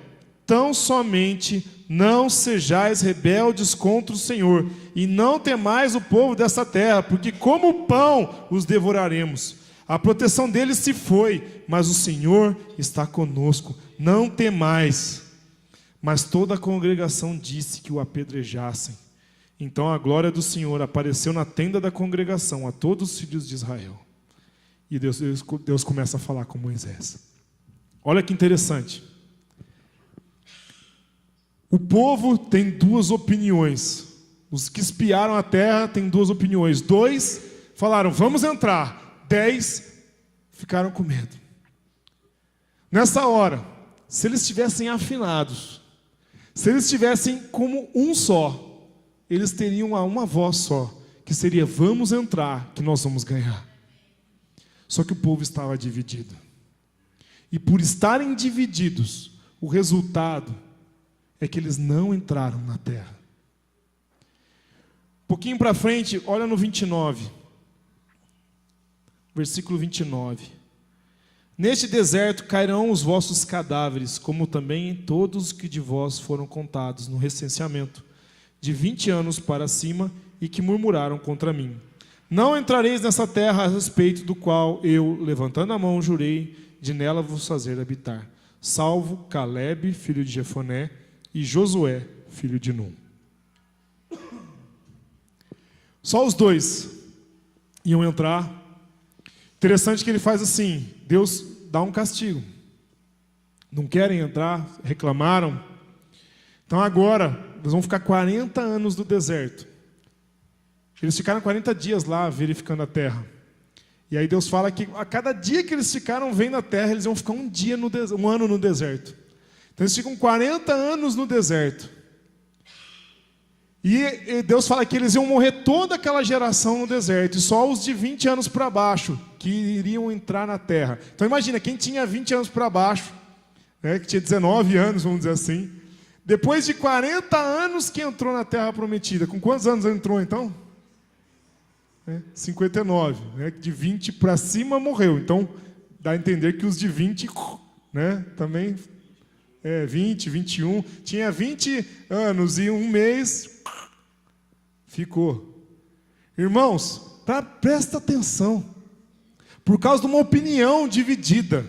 Tão somente não sejais rebeldes contra o Senhor, e não temais o povo dessa terra, porque como pão os devoraremos. A proteção deles se foi, mas o Senhor está conosco. Não temais. Mas toda a congregação disse que o apedrejassem. Então a glória do Senhor apareceu na tenda da congregação a todos os filhos de Israel. E Deus começa a falar com Moisés. Olha que interessante. O povo tem duas opiniões. Os que espiaram a terra têm duas opiniões. 2 falaram, vamos entrar. 10 ficaram com medo. Nessa hora, se eles estivessem afinados, se eles estivessem como um só, eles teriam uma voz só, que seria, vamos entrar, que nós vamos ganhar. Só que o povo estava dividido. E por estarem divididos, o resultado é que eles não entraram na terra. Um pouquinho para frente, olha no 29. Versículo 29. Neste deserto cairão os vossos cadáveres, como também todos que de vós foram contados no recenseamento, de 20 anos para cima, e que murmuraram contra mim. Não entrareis nessa terra a respeito do qual eu, levantando a mão, jurei de nela vos fazer habitar, salvo Calebe, filho de Jefoné, e Josué, filho de Num. Só os 2 iam entrar. Interessante que ele faz assim, Deus dá um castigo. Não querem entrar, reclamaram. Então agora, eles vão ficar 40 anos no deserto. Eles ficaram 40 dias lá, verificando a terra. E aí Deus fala que a cada dia que eles ficaram vendo a terra, eles vão ficar um ano no deserto. Então eles ficam 40 anos no deserto. E Deus fala que eles iam morrer toda aquela geração no deserto, e só os de 20 anos para baixo que iriam entrar na terra. Então imagina, quem tinha 20 anos para baixo, né, que tinha 19 anos, vamos dizer assim, depois de 40 anos que entrou na terra prometida. Com quantos anos entrou então? 59, né? De 20 para cima morreu. Então dá a entender que os de 20, né, também 20, 21, tinha 20 anos e um mês ficou. Irmãos, presta atenção. Por causa de uma opinião dividida,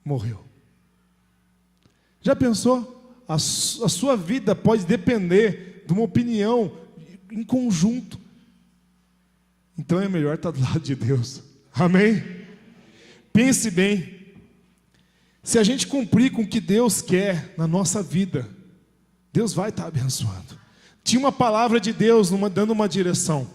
morreu. Já pensou? A sua vida pode depender de uma opinião em conjunto. Então é melhor estar do lado de Deus. Amém? Pense bem. Se a gente cumprir com o que Deus quer na nossa vida, Deus vai estar abençoando. Tinha uma palavra de Deus dando uma direção.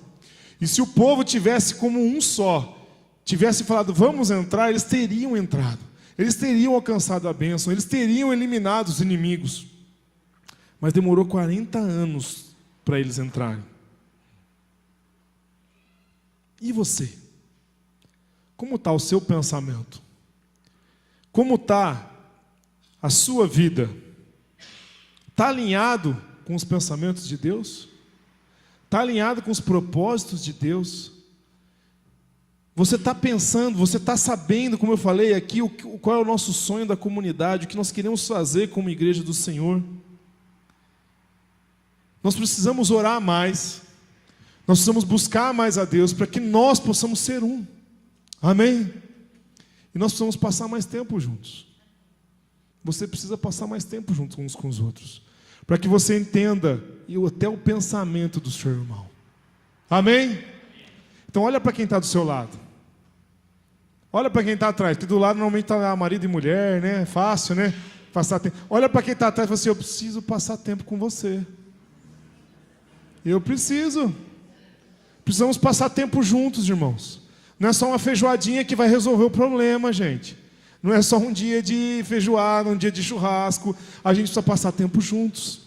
E se o povo tivesse como um só, tivesse falado, vamos entrar, eles teriam entrado. Eles teriam alcançado a bênção, eles teriam eliminado os inimigos. Mas demorou 40 anos para eles entrarem. E você? Como está o seu pensamento? Como está a sua vida? Está alinhado com os pensamentos de Deus? Está alinhado com os propósitos de Deus? Você está pensando, você está sabendo, como eu falei aqui, qual é o nosso sonho da comunidade, o que nós queremos fazer como igreja do Senhor? Nós precisamos orar mais, nós precisamos buscar mais a Deus, para que nós possamos ser um. Amém? E nós precisamos passar mais tempo juntos. Você precisa passar mais tempo juntos uns com os outros, para que você entenda até o pensamento do seu irmão. Amém? Então olha para quem está do seu lado. Olha para quem está atrás, porque do lado normalmente está marido e mulher, né? É fácil, né? Passar tempo. Olha para quem está atrás e fala assim, eu preciso passar tempo com você. Eu preciso. Precisamos passar tempo juntos, irmãos. Não é só uma feijoadinha que vai resolver o problema, gente. Não é só um dia de feijoada, um dia de churrasco. A gente precisa passar tempo juntos.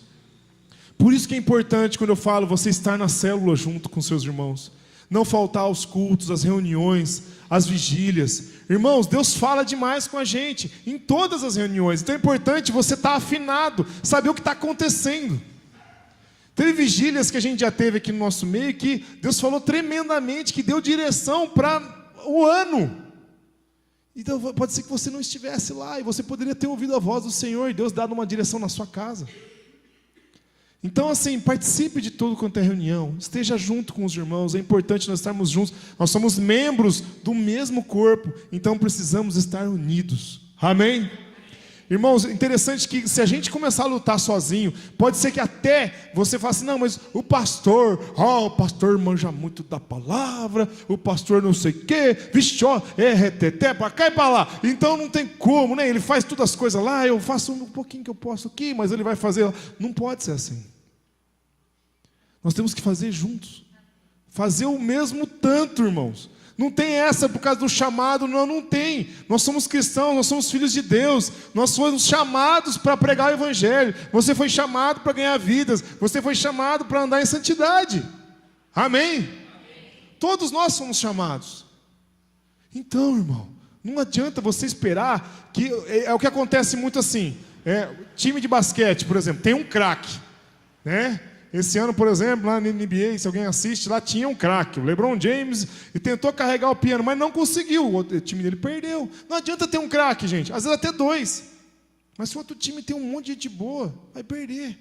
Por isso que é importante, quando eu falo, você estar na célula junto com seus irmãos. não faltar aos cultos, às reuniões, às vigílias. Irmãos, Deus fala demais com a gente, em todas as reuniões. Então é importante você estar afinado, saber o que está acontecendo. Teve vigílias que a gente já teve aqui no nosso meio, que Deus falou tremendamente, que deu direção para o ano. Então pode ser que você não estivesse lá, e você poderia ter ouvido a voz do Senhor, e Deus dado uma direção na sua casa. Então assim, participe de tudo quanto é reunião, esteja junto com os irmãos, é importante nós estarmos juntos, nós somos membros do mesmo corpo, então precisamos estar unidos, amém? Irmãos, interessante que se a gente começar a lutar sozinho, pode ser que até você fale assim, não, mas o pastor manja muito da palavra, o pastor não sei o quê, vixe, ó, reteté, para cá e para lá, então não tem como, né? Ele faz todas as coisas lá, eu faço um pouquinho que eu posso aqui, mas ele vai fazer lá. Não pode ser assim. Nós temos que fazer juntos, fazer o mesmo tanto, irmãos. Não tem essa por causa do chamado, não tem. Nós somos cristãos, nós somos filhos de Deus. Nós fomos chamados para pregar o evangelho. Você foi chamado para ganhar vidas. Você foi chamado para andar em santidade. Amém? Todos nós somos chamados. Então, irmão, não adianta você esperar que... É o que acontece muito assim. Time de basquete, por exemplo, tem um craque, né? Esse ano, por exemplo, lá na NBA, se alguém assiste, lá tinha um craque, o LeBron James, e tentou carregar o piano, mas não conseguiu, o time dele perdeu. Não adianta ter um craque, gente, às vezes até dois. Mas se o outro time tem um monte de gente boa, vai perder.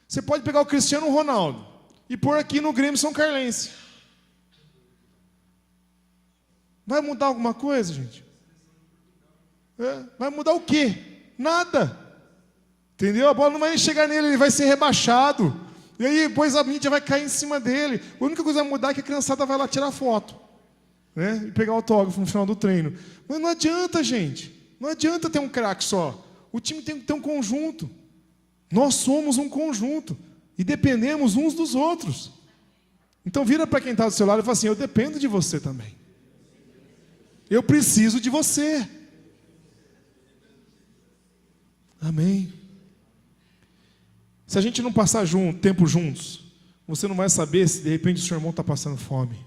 Você pode pegar o Cristiano Ronaldo e pôr aqui no Grêmio São Carlense. Vai mudar alguma coisa, gente? Vai mudar o quê? Nada. Entendeu? A bola não vai nem chegar nele, ele vai ser rebaixado. E aí depois a mídia vai cair em cima dele. A única coisa que vai mudar é que a criançada vai lá tirar foto, né? E pegar autógrafo no final do treino. Mas não adianta, gente. Não adianta ter um craque só. O time tem que ter um conjunto. Nós somos um conjunto. E dependemos uns dos outros. Então vira para quem está do seu lado e fala assim, eu dependo de você também. Eu preciso de você. Amém. Se a gente não passar tempo juntos, você não vai saber se de repente o seu irmão está passando fome.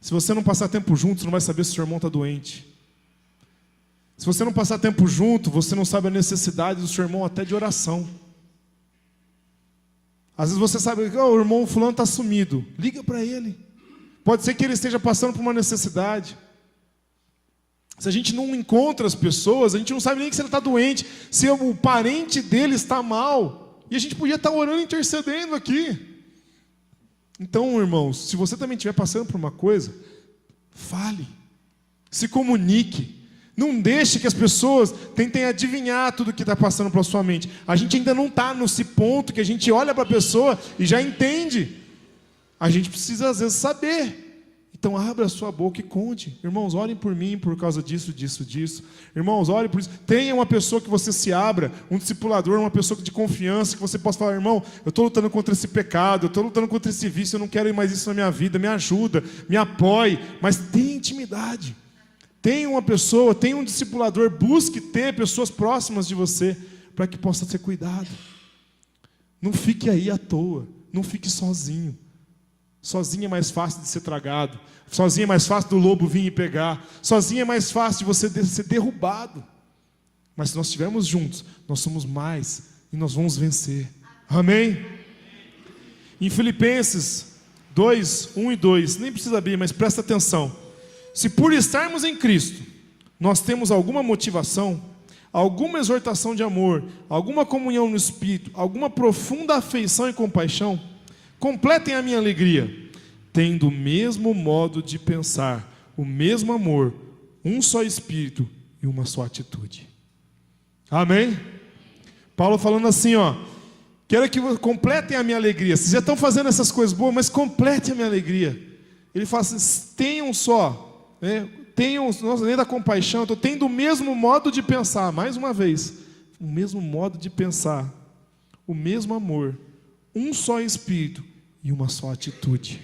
Se você não passar tempo juntos, você não vai saber se o seu irmão está doente. Se você não passar tempo junto, você não sabe a necessidade do seu irmão até de oração. Às vezes você sabe que o irmão fulano está sumido. Liga para ele. Pode ser que ele esteja passando por uma necessidade. Se a gente não encontra as pessoas, a gente não sabe nem se ele está doente, se o parente dele está mal. E a gente podia estar orando e intercedendo aqui. Então, irmãos, se você também estiver passando por uma coisa, fale, se comunique. Não deixe que as pessoas tentem adivinhar tudo que está passando pela sua mente. A gente ainda não está nesse ponto que a gente olha para a pessoa e já entende. A gente precisa, às vezes, saber. Então abra a sua boca e conte. Irmãos, orem por mim por causa disso. Irmãos, orem por isso. Tenha uma pessoa que você se abra, um discipulador, uma pessoa de confiança, que você possa falar, irmão, eu estou lutando contra esse pecado, eu estou lutando contra esse vício, eu não quero mais isso na minha vida, me ajuda, me apoie. Mas tenha intimidade. Tenha uma pessoa, tenha um discipulador, busque ter pessoas próximas de você, para que possa ser cuidado. Não fique aí à toa, não fique sozinho. Sozinho é mais fácil de ser tragado. Sozinho é mais fácil do lobo vir e pegar. Sozinho é mais fácil de você ser derrubado. Mas se nós estivermos juntos, nós somos mais e nós vamos vencer. Amém? Em Filipenses 2, 1 e 2, nem precisa abrir, mas presta atenção. Se por estarmos em Cristo, nós temos alguma motivação, alguma exortação de amor, alguma comunhão no Espírito, alguma profunda afeição e compaixão, completem a minha alegria, tendo o mesmo modo de pensar, o mesmo amor, um só Espírito e uma só atitude. Amém? Paulo falando assim, quero que completem a minha alegria. Vocês já estão fazendo essas coisas boas, mas completem a minha alegria. Ele fala assim, tenham só, tenham, além da compaixão, estou tendo o mesmo modo de pensar, mais uma vez, o mesmo modo de pensar, o mesmo amor, um só Espírito e uma só atitude.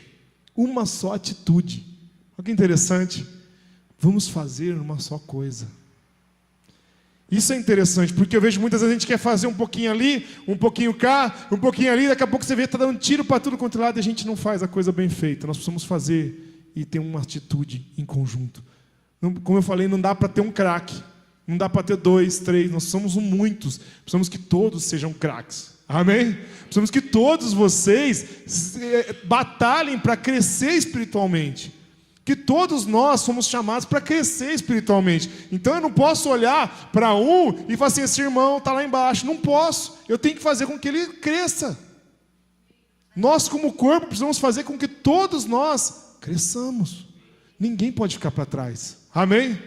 Uma só atitude. Olha que interessante. Vamos fazer uma só coisa. Isso é interessante, porque eu vejo muitas vezes a gente quer fazer um pouquinho ali, um pouquinho cá, um pouquinho ali, daqui a pouco você vê que está dando tiro para tudo quanto é lado e a gente não faz a coisa bem feita. Nós precisamos fazer e ter uma atitude em conjunto. Como eu falei, não dá para ter um craque, não dá para ter 2, 3, nós somos muitos, precisamos que todos sejam craques. Amém? Precisamos que todos vocês batalhem para crescer espiritualmente. Que todos nós somos chamados para crescer espiritualmente. Então eu não posso olhar para um e falar assim, esse irmão está lá embaixo. Não posso. Eu tenho que fazer com que ele cresça. Nós como corpo precisamos fazer com que todos nós cresçamos. Ninguém pode ficar para trás. Amém?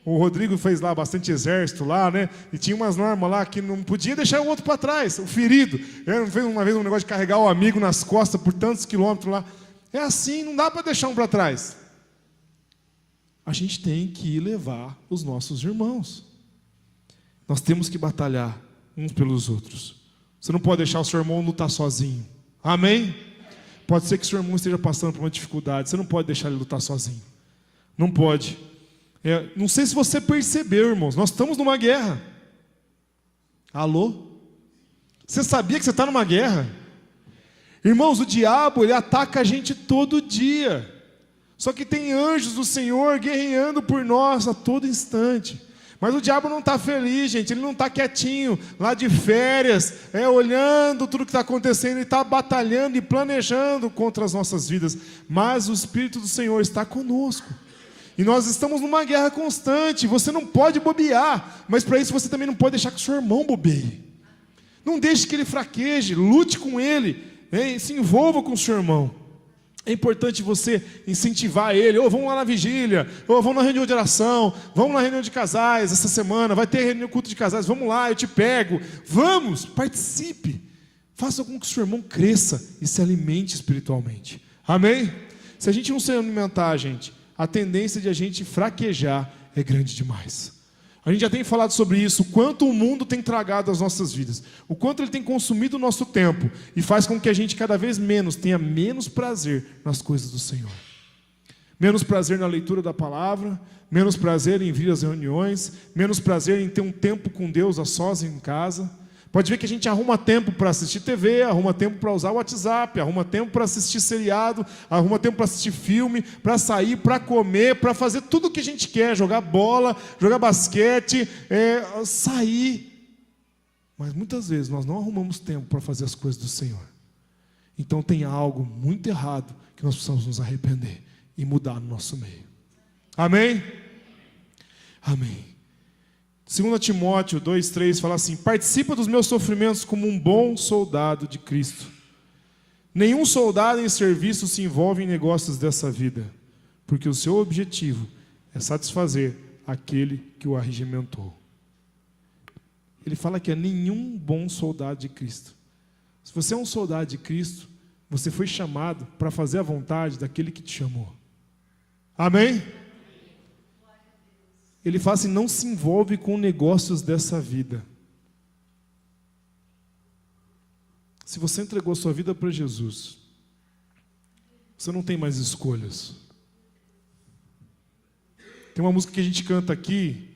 O Rodrigo fez lá bastante exército lá, né? E tinha umas normas lá que não podia deixar o outro para trás, o ferido. Ele fez uma vez um negócio de carregar o amigo nas costas por tantos quilômetros lá. É assim, não dá para deixar um para trás. A gente tem que levar os nossos irmãos. Nós temos que batalhar uns pelos outros. Você não pode deixar o seu irmão lutar sozinho. Amém? Pode ser que o seu irmão esteja passando por uma dificuldade. Você não pode deixar ele lutar sozinho. Não pode. Não sei se você percebeu, irmãos. Nós estamos numa guerra. Alô? Você sabia que você está numa guerra? Irmãos, o diabo, ele ataca a gente todo dia. Só que tem anjos do Senhor guerreando por nós a todo instante. Mas o diabo não está feliz, gente. Ele não está quietinho, lá de férias, olhando tudo que está acontecendo. Ele está batalhando e planejando contra as nossas vidas. Mas o Espírito do Senhor está conosco. E nós estamos numa guerra constante. Você não pode bobear. Mas para isso você também não pode deixar que o seu irmão bobeie. Não deixe que ele fraqueje. Lute com ele. Se envolva com o seu irmão. É importante você incentivar ele. Vamos lá na vigília, vamos na reunião de oração, vamos na reunião de casais essa semana, vai ter reunião culto de casais, vamos lá, eu te pego. Vamos, participe. Faça com que o seu irmão cresça e se alimente espiritualmente. Amém? Se a gente não se alimentar, gente, a tendência de a gente fraquejar é grande demais. A gente já tem falado sobre isso, o quanto o mundo tem tragado as nossas vidas, o quanto ele tem consumido o nosso tempo e faz com que a gente cada vez menos tenha menos prazer nas coisas do Senhor. Menos prazer na leitura da palavra, menos prazer em vir às reuniões, menos prazer em ter um tempo com Deus a sós em casa. Pode ver que a gente arruma tempo para assistir TV, arruma tempo para usar o WhatsApp, arruma tempo para assistir seriado, arruma tempo para assistir filme, para sair, para comer, para fazer tudo o que a gente quer, jogar bola, jogar basquete, sair. Mas muitas vezes nós não arrumamos tempo para fazer as coisas do Senhor. Então tem algo muito errado que nós precisamos nos arrepender e mudar no nosso meio. Amém? Amém. 2 Timóteo 2,3 fala assim: participa dos meus sofrimentos como um bom soldado de Cristo. Nenhum soldado em serviço se envolve em negócios dessa vida, porque o seu objetivo é satisfazer aquele que o arregimentou. Ele fala que é nenhum bom soldado de Cristo. Se você é um soldado de Cristo, você foi chamado para fazer a vontade daquele que te chamou. Amém? Ele fala assim, não se envolve com negócios dessa vida. Se você entregou sua vida para Jesus, você não tem mais escolhas. Tem uma música que a gente canta aqui,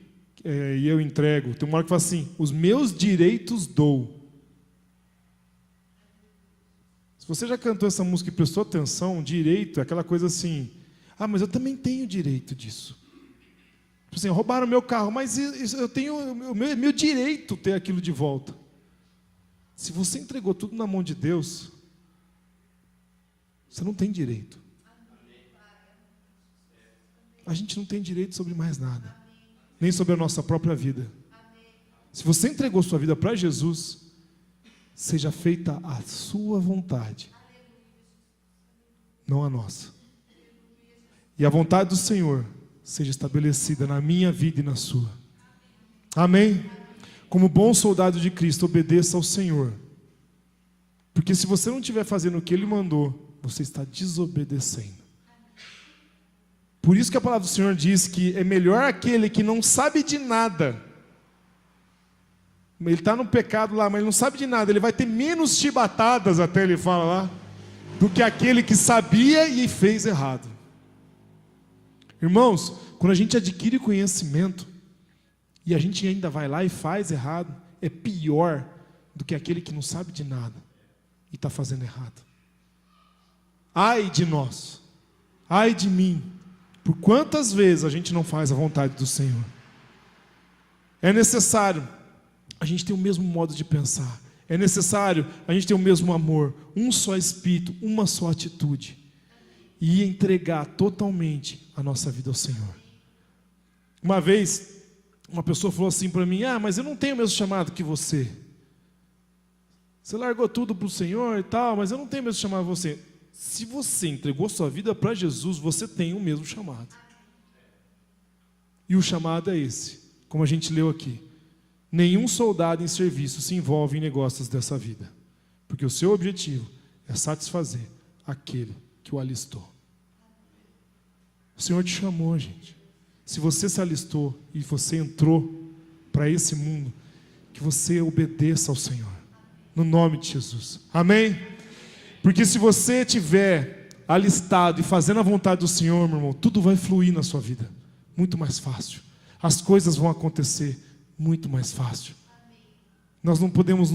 e eu entrego. Tem uma hora que fala assim, os meus direitos dou. Se você já cantou essa música e prestou atenção, direito é aquela coisa assim, mas eu também tenho direito disso. Assim, roubaram meu carro, mas eu tenho o meu direito ter aquilo de volta. Se você entregou tudo na mão de Deus, você não tem direito. A gente não tem direito sobre mais nada, nem sobre a nossa própria vida. Se você entregou sua vida para Jesus, seja feita a sua vontade, não a nossa. E a vontade do Senhor seja estabelecida na minha vida e na sua. Amém? Como bom soldado de Cristo, obedeça ao Senhor. Porque se você não estiver fazendo o que Ele mandou, você está desobedecendo. Por isso que a palavra do Senhor diz que é melhor aquele que não sabe de nada. Ele está no pecado lá, mas ele não sabe de nada. Ele vai ter menos chibatadas, até ele fala lá, do que aquele que sabia e fez errado. Irmãos, quando a gente adquire conhecimento, e a gente ainda vai lá e faz errado, é pior do que aquele que não sabe de nada e está fazendo errado. Ai de nós, ai de mim, por quantas vezes a gente não faz a vontade do Senhor. É necessário a gente ter o mesmo modo de pensar, é necessário a gente ter o mesmo amor, um só espírito, uma só atitude, e entregar totalmente a nossa vida ao Senhor. Uma vez, uma pessoa falou assim para mim: mas eu não tenho o mesmo chamado que você. Você largou tudo para o Senhor e tal, mas eu não tenho o mesmo chamado que você. Se você entregou sua vida para Jesus, você tem o mesmo chamado. E o chamado é esse, como a gente leu aqui: nenhum soldado em serviço se envolve em negócios dessa vida, porque o seu objetivo é satisfazer aquele que o alistou. O Senhor te chamou, gente. Se você se alistou e você entrou para esse mundo, que você obedeça ao Senhor, no nome de Jesus, amém? Porque se você estiver alistado e fazendo a vontade do Senhor, meu irmão, tudo vai fluir na sua vida, muito mais fácil. As coisas vão acontecer muito mais fácil. Nós não podemos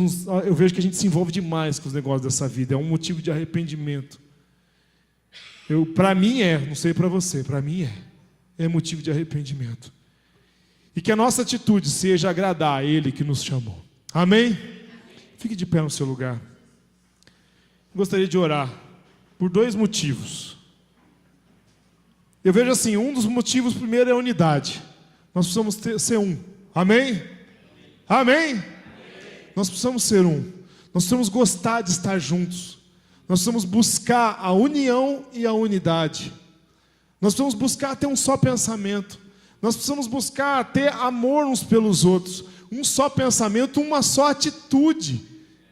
eu vejo que a gente se envolve demais com os negócios dessa vida, é um motivo de arrependimento. Para mim não sei para você, para mim é motivo de arrependimento. E que a nossa atitude seja agradar a Ele que nos chamou, amém? Fique de pé no seu lugar. Gostaria de orar por 2 motivos. Eu vejo assim, um dos motivos primeiro é a unidade. Nós precisamos ser um, amém? Amém? Nós precisamos ser um. Nós precisamos gostar de estar juntos. Nós precisamos buscar a união e a unidade. Nós precisamos buscar ter um só pensamento. Nós precisamos buscar ter amor uns pelos outros. Um só pensamento, uma só atitude.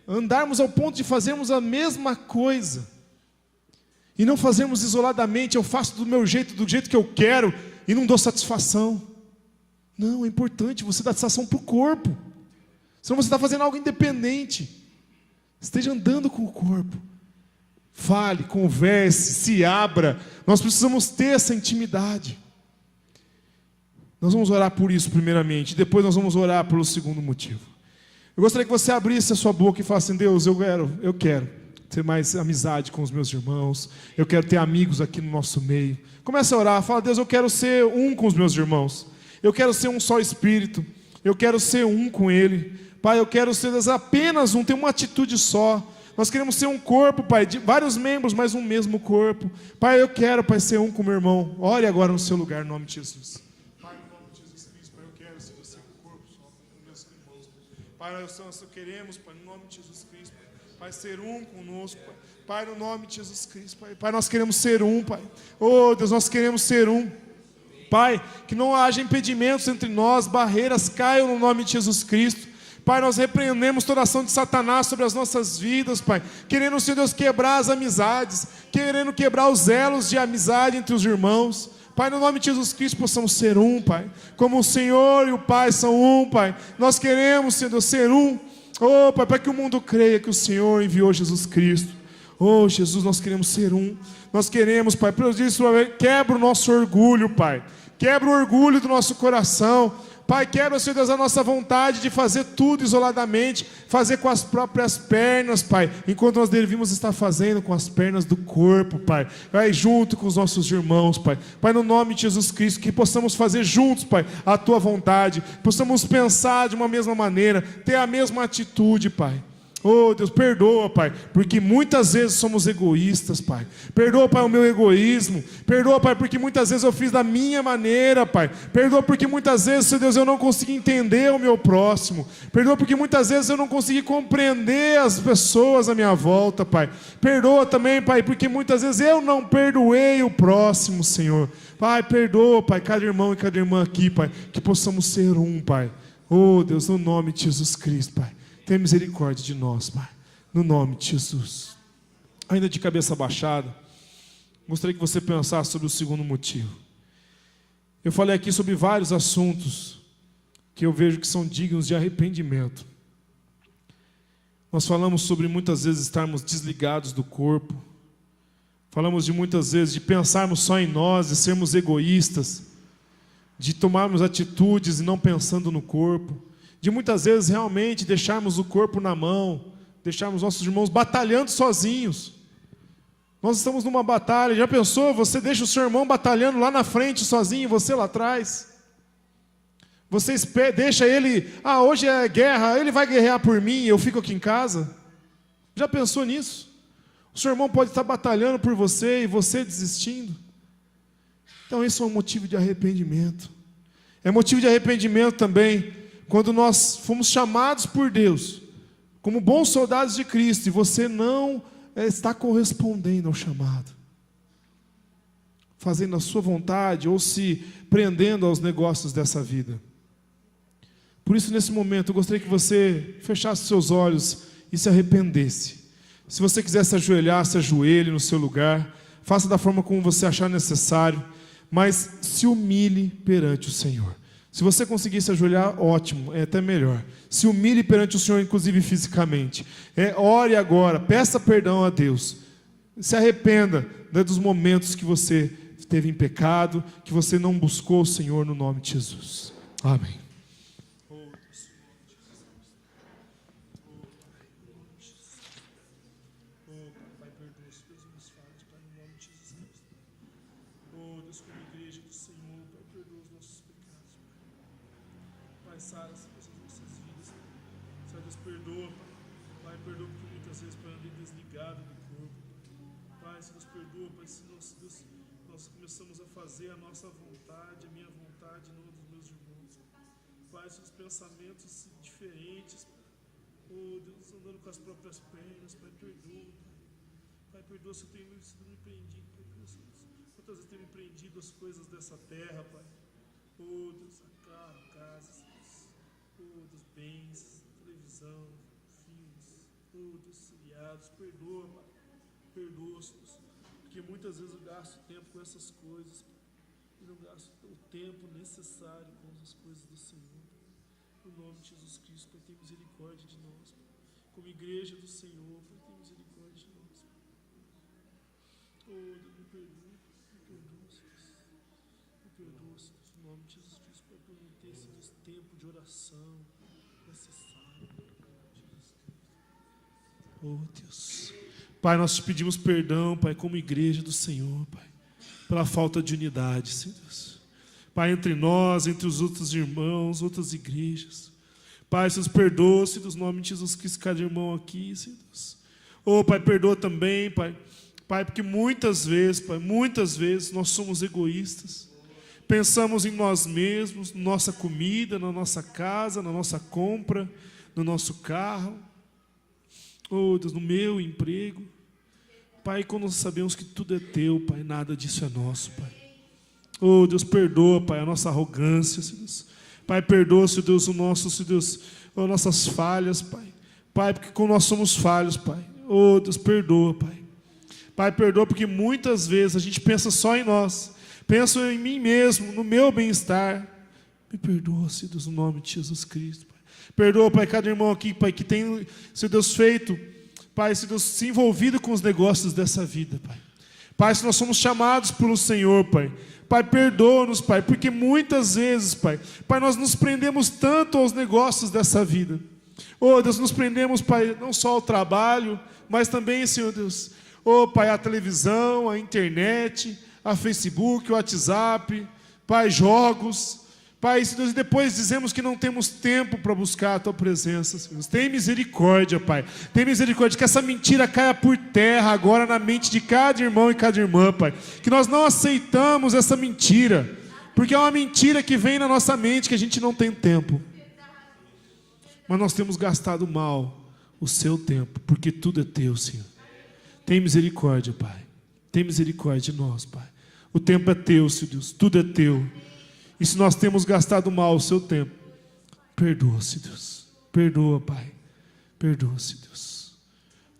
Andarmos ao ponto de fazermos a mesma coisa. E não fazermos isoladamente: eu faço do meu jeito, do jeito que eu quero, e não dou satisfação. Não, é importante você dar satisfação para o corpo. Senão você está fazendo algo independente. Esteja andando com o corpo. Fale, converse, se abra. Nós precisamos ter essa intimidade. Nós vamos orar por isso primeiramente. Depois nós vamos orar pelo segundo motivo. Eu gostaria que você abrisse a sua boca e falasse assim: Deus, eu quero ter mais amizade com os meus irmãos. Eu quero ter amigos aqui no nosso meio. Comece a orar. Fala: Deus, eu quero ser um com os meus irmãos. Eu quero ser um só espírito. Eu quero ser um com Ele. Pai, eu quero ser apenas um, ter uma atitude só. Nós queremos ser um corpo, Pai, de vários membros, mas um mesmo corpo. Pai, eu quero, Pai, ser um com meu irmão. Ore agora no seu lugar, no nome de Jesus. Pai, no nome de Jesus Cristo, Pai, eu quero ser você um corpo só com meus irmãos. Pai, nós queremos, Pai, no nome de Jesus Cristo, Pai, ser um conosco, Pai. Pai, no nome de Jesus Cristo, Pai. Pai, nós queremos ser um, Pai. Oh, Deus, nós queremos ser um. Pai, que não haja impedimentos entre nós, barreiras caiam no nome de Jesus Cristo. Pai, nós repreendemos toda ação de Satanás sobre as nossas vidas, Pai. Querendo, Senhor Deus, quebrar as amizades, querendo quebrar os elos de amizade entre os irmãos. Pai, no nome de Jesus Cristo, possamos ser um, Pai. Como o Senhor e o Pai são um, Pai. Nós queremos, Senhor Deus, ser um. Oh, Pai, para que o mundo creia que o Senhor enviou Jesus Cristo. Oh, Jesus, nós queremos ser um. Nós queremos, Pai, por isso, quebra o nosso orgulho, Pai. Quebra o orgulho do nosso coração. Pai, quebra, Senhor Deus, a nossa vontade de fazer tudo isoladamente, fazer com as próprias pernas, Pai, enquanto nós devíamos estar fazendo com as pernas do corpo, Pai. Vai junto com os nossos irmãos, Pai. Pai, no nome de Jesus Cristo, que possamos fazer juntos, Pai, a Tua vontade, possamos pensar de uma mesma maneira, ter a mesma atitude, Pai. Oh, Deus, perdoa, Pai, porque muitas vezes somos egoístas, Pai. Perdoa, Pai, o meu egoísmo. Perdoa, Pai, porque muitas vezes eu fiz da minha maneira, Pai. Perdoa porque muitas vezes, Senhor Deus, eu não consegui entender o meu próximo. Perdoa porque muitas vezes eu não consegui compreender as pessoas à minha volta, Pai. Perdoa também, Pai, porque muitas vezes eu não perdoei o próximo, Senhor. Pai, perdoa, Pai, cada irmão e cada irmã aqui, Pai, que possamos ser um, Pai. Oh, Deus, no nome de Jesus Cristo, Pai. Tenha misericórdia de nós, Pai, no nome de Jesus. Ainda de cabeça baixada, gostaria que você pensasse sobre o segundo motivo. Eu falei aqui sobre vários assuntos que eu vejo que são dignos de arrependimento. Nós falamos sobre muitas vezes estarmos desligados do corpo. Falamos de muitas vezes de pensarmos só em nós e sermos egoístas. de tomarmos atitudes e não pensando no corpo, de muitas vezes realmente deixarmos o corpo na mão, deixarmos nossos irmãos batalhando sozinhos. Nós estamos numa batalha, já pensou? Você deixa o seu irmão batalhando lá na frente sozinho e você lá atrás. Você deixa ele, hoje é guerra, ele vai guerrear por mim e eu fico aqui em casa. Já pensou nisso? O seu irmão pode estar batalhando por você e você desistindo. Então isso é um motivo de arrependimento. É motivo de arrependimento também quando nós fomos chamados por Deus como bons soldados de Cristo e você não está correspondendo ao chamado, fazendo a sua vontade ou se prendendo aos negócios dessa vida. Por isso, nesse momento, eu gostaria que você fechasse seus olhos e se arrependesse. Se você quiser se ajoelhar, se ajoelhe no seu lugar, faça da forma como você achar necessário, mas se humilhe perante o Senhor. Se você conseguir se ajoelhar, ótimo, é até melhor. Se humilhe perante o Senhor, inclusive fisicamente. Ore agora, peça perdão a Deus. Se arrependa, né, dos momentos que você esteve em pecado, que você não buscou o Senhor no nome de Jesus. Amém. Sara as nossas vidas. Senhor Deus, perdoa, Pai, perdoa porque muitas vezes, Pai, andei desligado do corpo. Pai, Senhor Deus, perdoa, Pai, se nós começamos a fazer a nossa vontade, a minha vontade, não a dos meus irmãos. Pai, seus pensamentos diferentes, oh Deus, andando com as próprias pernas, Pai, perdoa. Pai, perdoa se eu tenho sido empreendido, Pai, quantas vezes tenho empreendido as coisas dessa terra, Pai. Oh Deus, a carro, casa, dos bens, televisão, filmes, Deus, seriados, perdoa, Pai, perdoa-nos, porque muitas vezes eu gasto tempo com essas coisas e não gasto o tempo necessário com as coisas do Senhor. No nome de Jesus Cristo, Pai, tem misericórdia de nós, Pai. Como igreja do Senhor, Pai, tem misericórdia de nós, Pai. Deus, me perdoa, no nome de Jesus Cristo, Pai, por não ter esse tempo de oração necessário. Oh Deus, Pai, nós te pedimos perdão, Pai, como igreja do Senhor, Pai, pela falta de unidade, Senhor Deus. Pai, entre nós, entre os outros irmãos, outras igrejas. Pai, Senhor, perdoa-se dos nomes de Jesus Cristo, cada irmão aqui, Senhor Deus. Oh, Pai, perdoa também, Pai. Pai, porque muitas vezes, Pai, muitas vezes nós somos egoístas. Pensamos em nós mesmos, na nossa comida, na nossa casa, na nossa compra, no nosso carro. Oh, Deus, no meu emprego. Pai, quando nós sabemos que tudo é teu, Pai, nada disso é nosso, Pai. Oh, Deus, perdoa, Pai, a nossa arrogância, Senhor Deus. Pai, perdoa, Senhor Deus, Senhor Deus, as nossas falhas, Pai. Pai, porque como nós somos falhos, Pai. Oh, Deus, perdoa, Pai. Pai, perdoa, porque muitas vezes a gente pensa só em nós. Penso em mim mesmo, no meu bem-estar. Me perdoa, Senhor Deus, no nome de Jesus Cristo, Pai. Perdoa, Pai, cada irmão aqui, Pai, que tem, Senhor Deus, feito, Pai, Senhor Deus, se envolvido com os negócios dessa vida, Pai. Pai, se nós somos chamados pelo Senhor, Pai. Pai, perdoa-nos, Pai, porque muitas vezes, Pai, nós nos prendemos tanto aos negócios dessa vida. Oh, Deus, nos prendemos, Pai, não só ao trabalho, mas também, Senhor Deus, oh, Pai, a televisão, a internet, a Facebook, o WhatsApp, Pai, jogos, Pai, Deus, e depois dizemos que não temos tempo para buscar a Tua presença, Senhor. Tem misericórdia, Pai, tem misericórdia, que essa mentira caia por terra agora na mente de cada irmão e cada irmã, Pai, que nós não aceitamos essa mentira, porque é uma mentira que vem na nossa mente, que a gente não tem tempo, mas nós temos gastado mal o Seu tempo, porque tudo é Teu, Senhor. Tem misericórdia, Pai, tem misericórdia de nós, Pai. O tempo é Teu, Senhor Deus, tudo é Teu. E se nós temos gastado mal o Seu tempo, perdoa-se, Deus. Perdoa, Pai. Perdoa-se, Deus.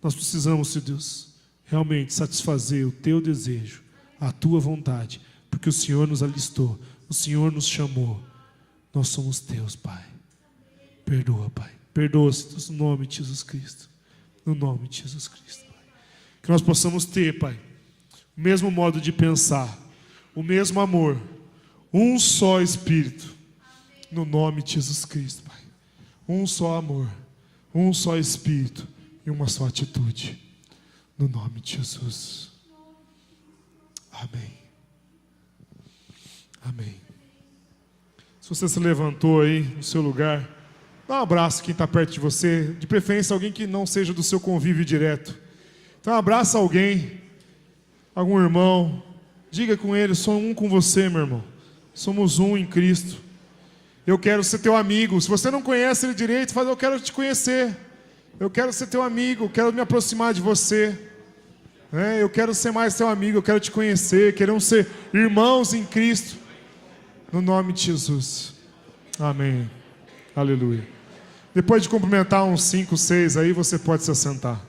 Nós precisamos, Senhor Deus, realmente satisfazer o Teu desejo, a Tua vontade, porque o Senhor nos alistou, o Senhor nos chamou. Nós somos Teus, Pai. Perdoa, Pai. Perdoa-se, Deus, no nome de Jesus Cristo. No nome de Jesus Cristo, Pai. Que nós possamos ter, Pai, o mesmo modo de pensar, o mesmo amor, um só Espírito, no nome de Jesus Cristo, Pai. Um só amor, um só Espírito e uma só atitude, no nome de Jesus. Amém. Amém. Se você se levantou aí no seu lugar, dá um abraço a quem está perto de você, de preferência alguém que não seja do seu convívio direto. Então abraça alguém, algum irmão, diga com ele: sou um com você, meu irmão. Somos um em Cristo. Eu quero ser teu amigo. Se você não conhece ele direito, fala: eu quero te conhecer. Eu quero ser teu amigo, eu quero me aproximar de você. Eu quero ser mais teu amigo, eu quero te conhecer. Queremos ser irmãos em Cristo. No nome de Jesus. Amém. Aleluia. Depois de cumprimentar uns 5, 6 aí, você pode se assentar.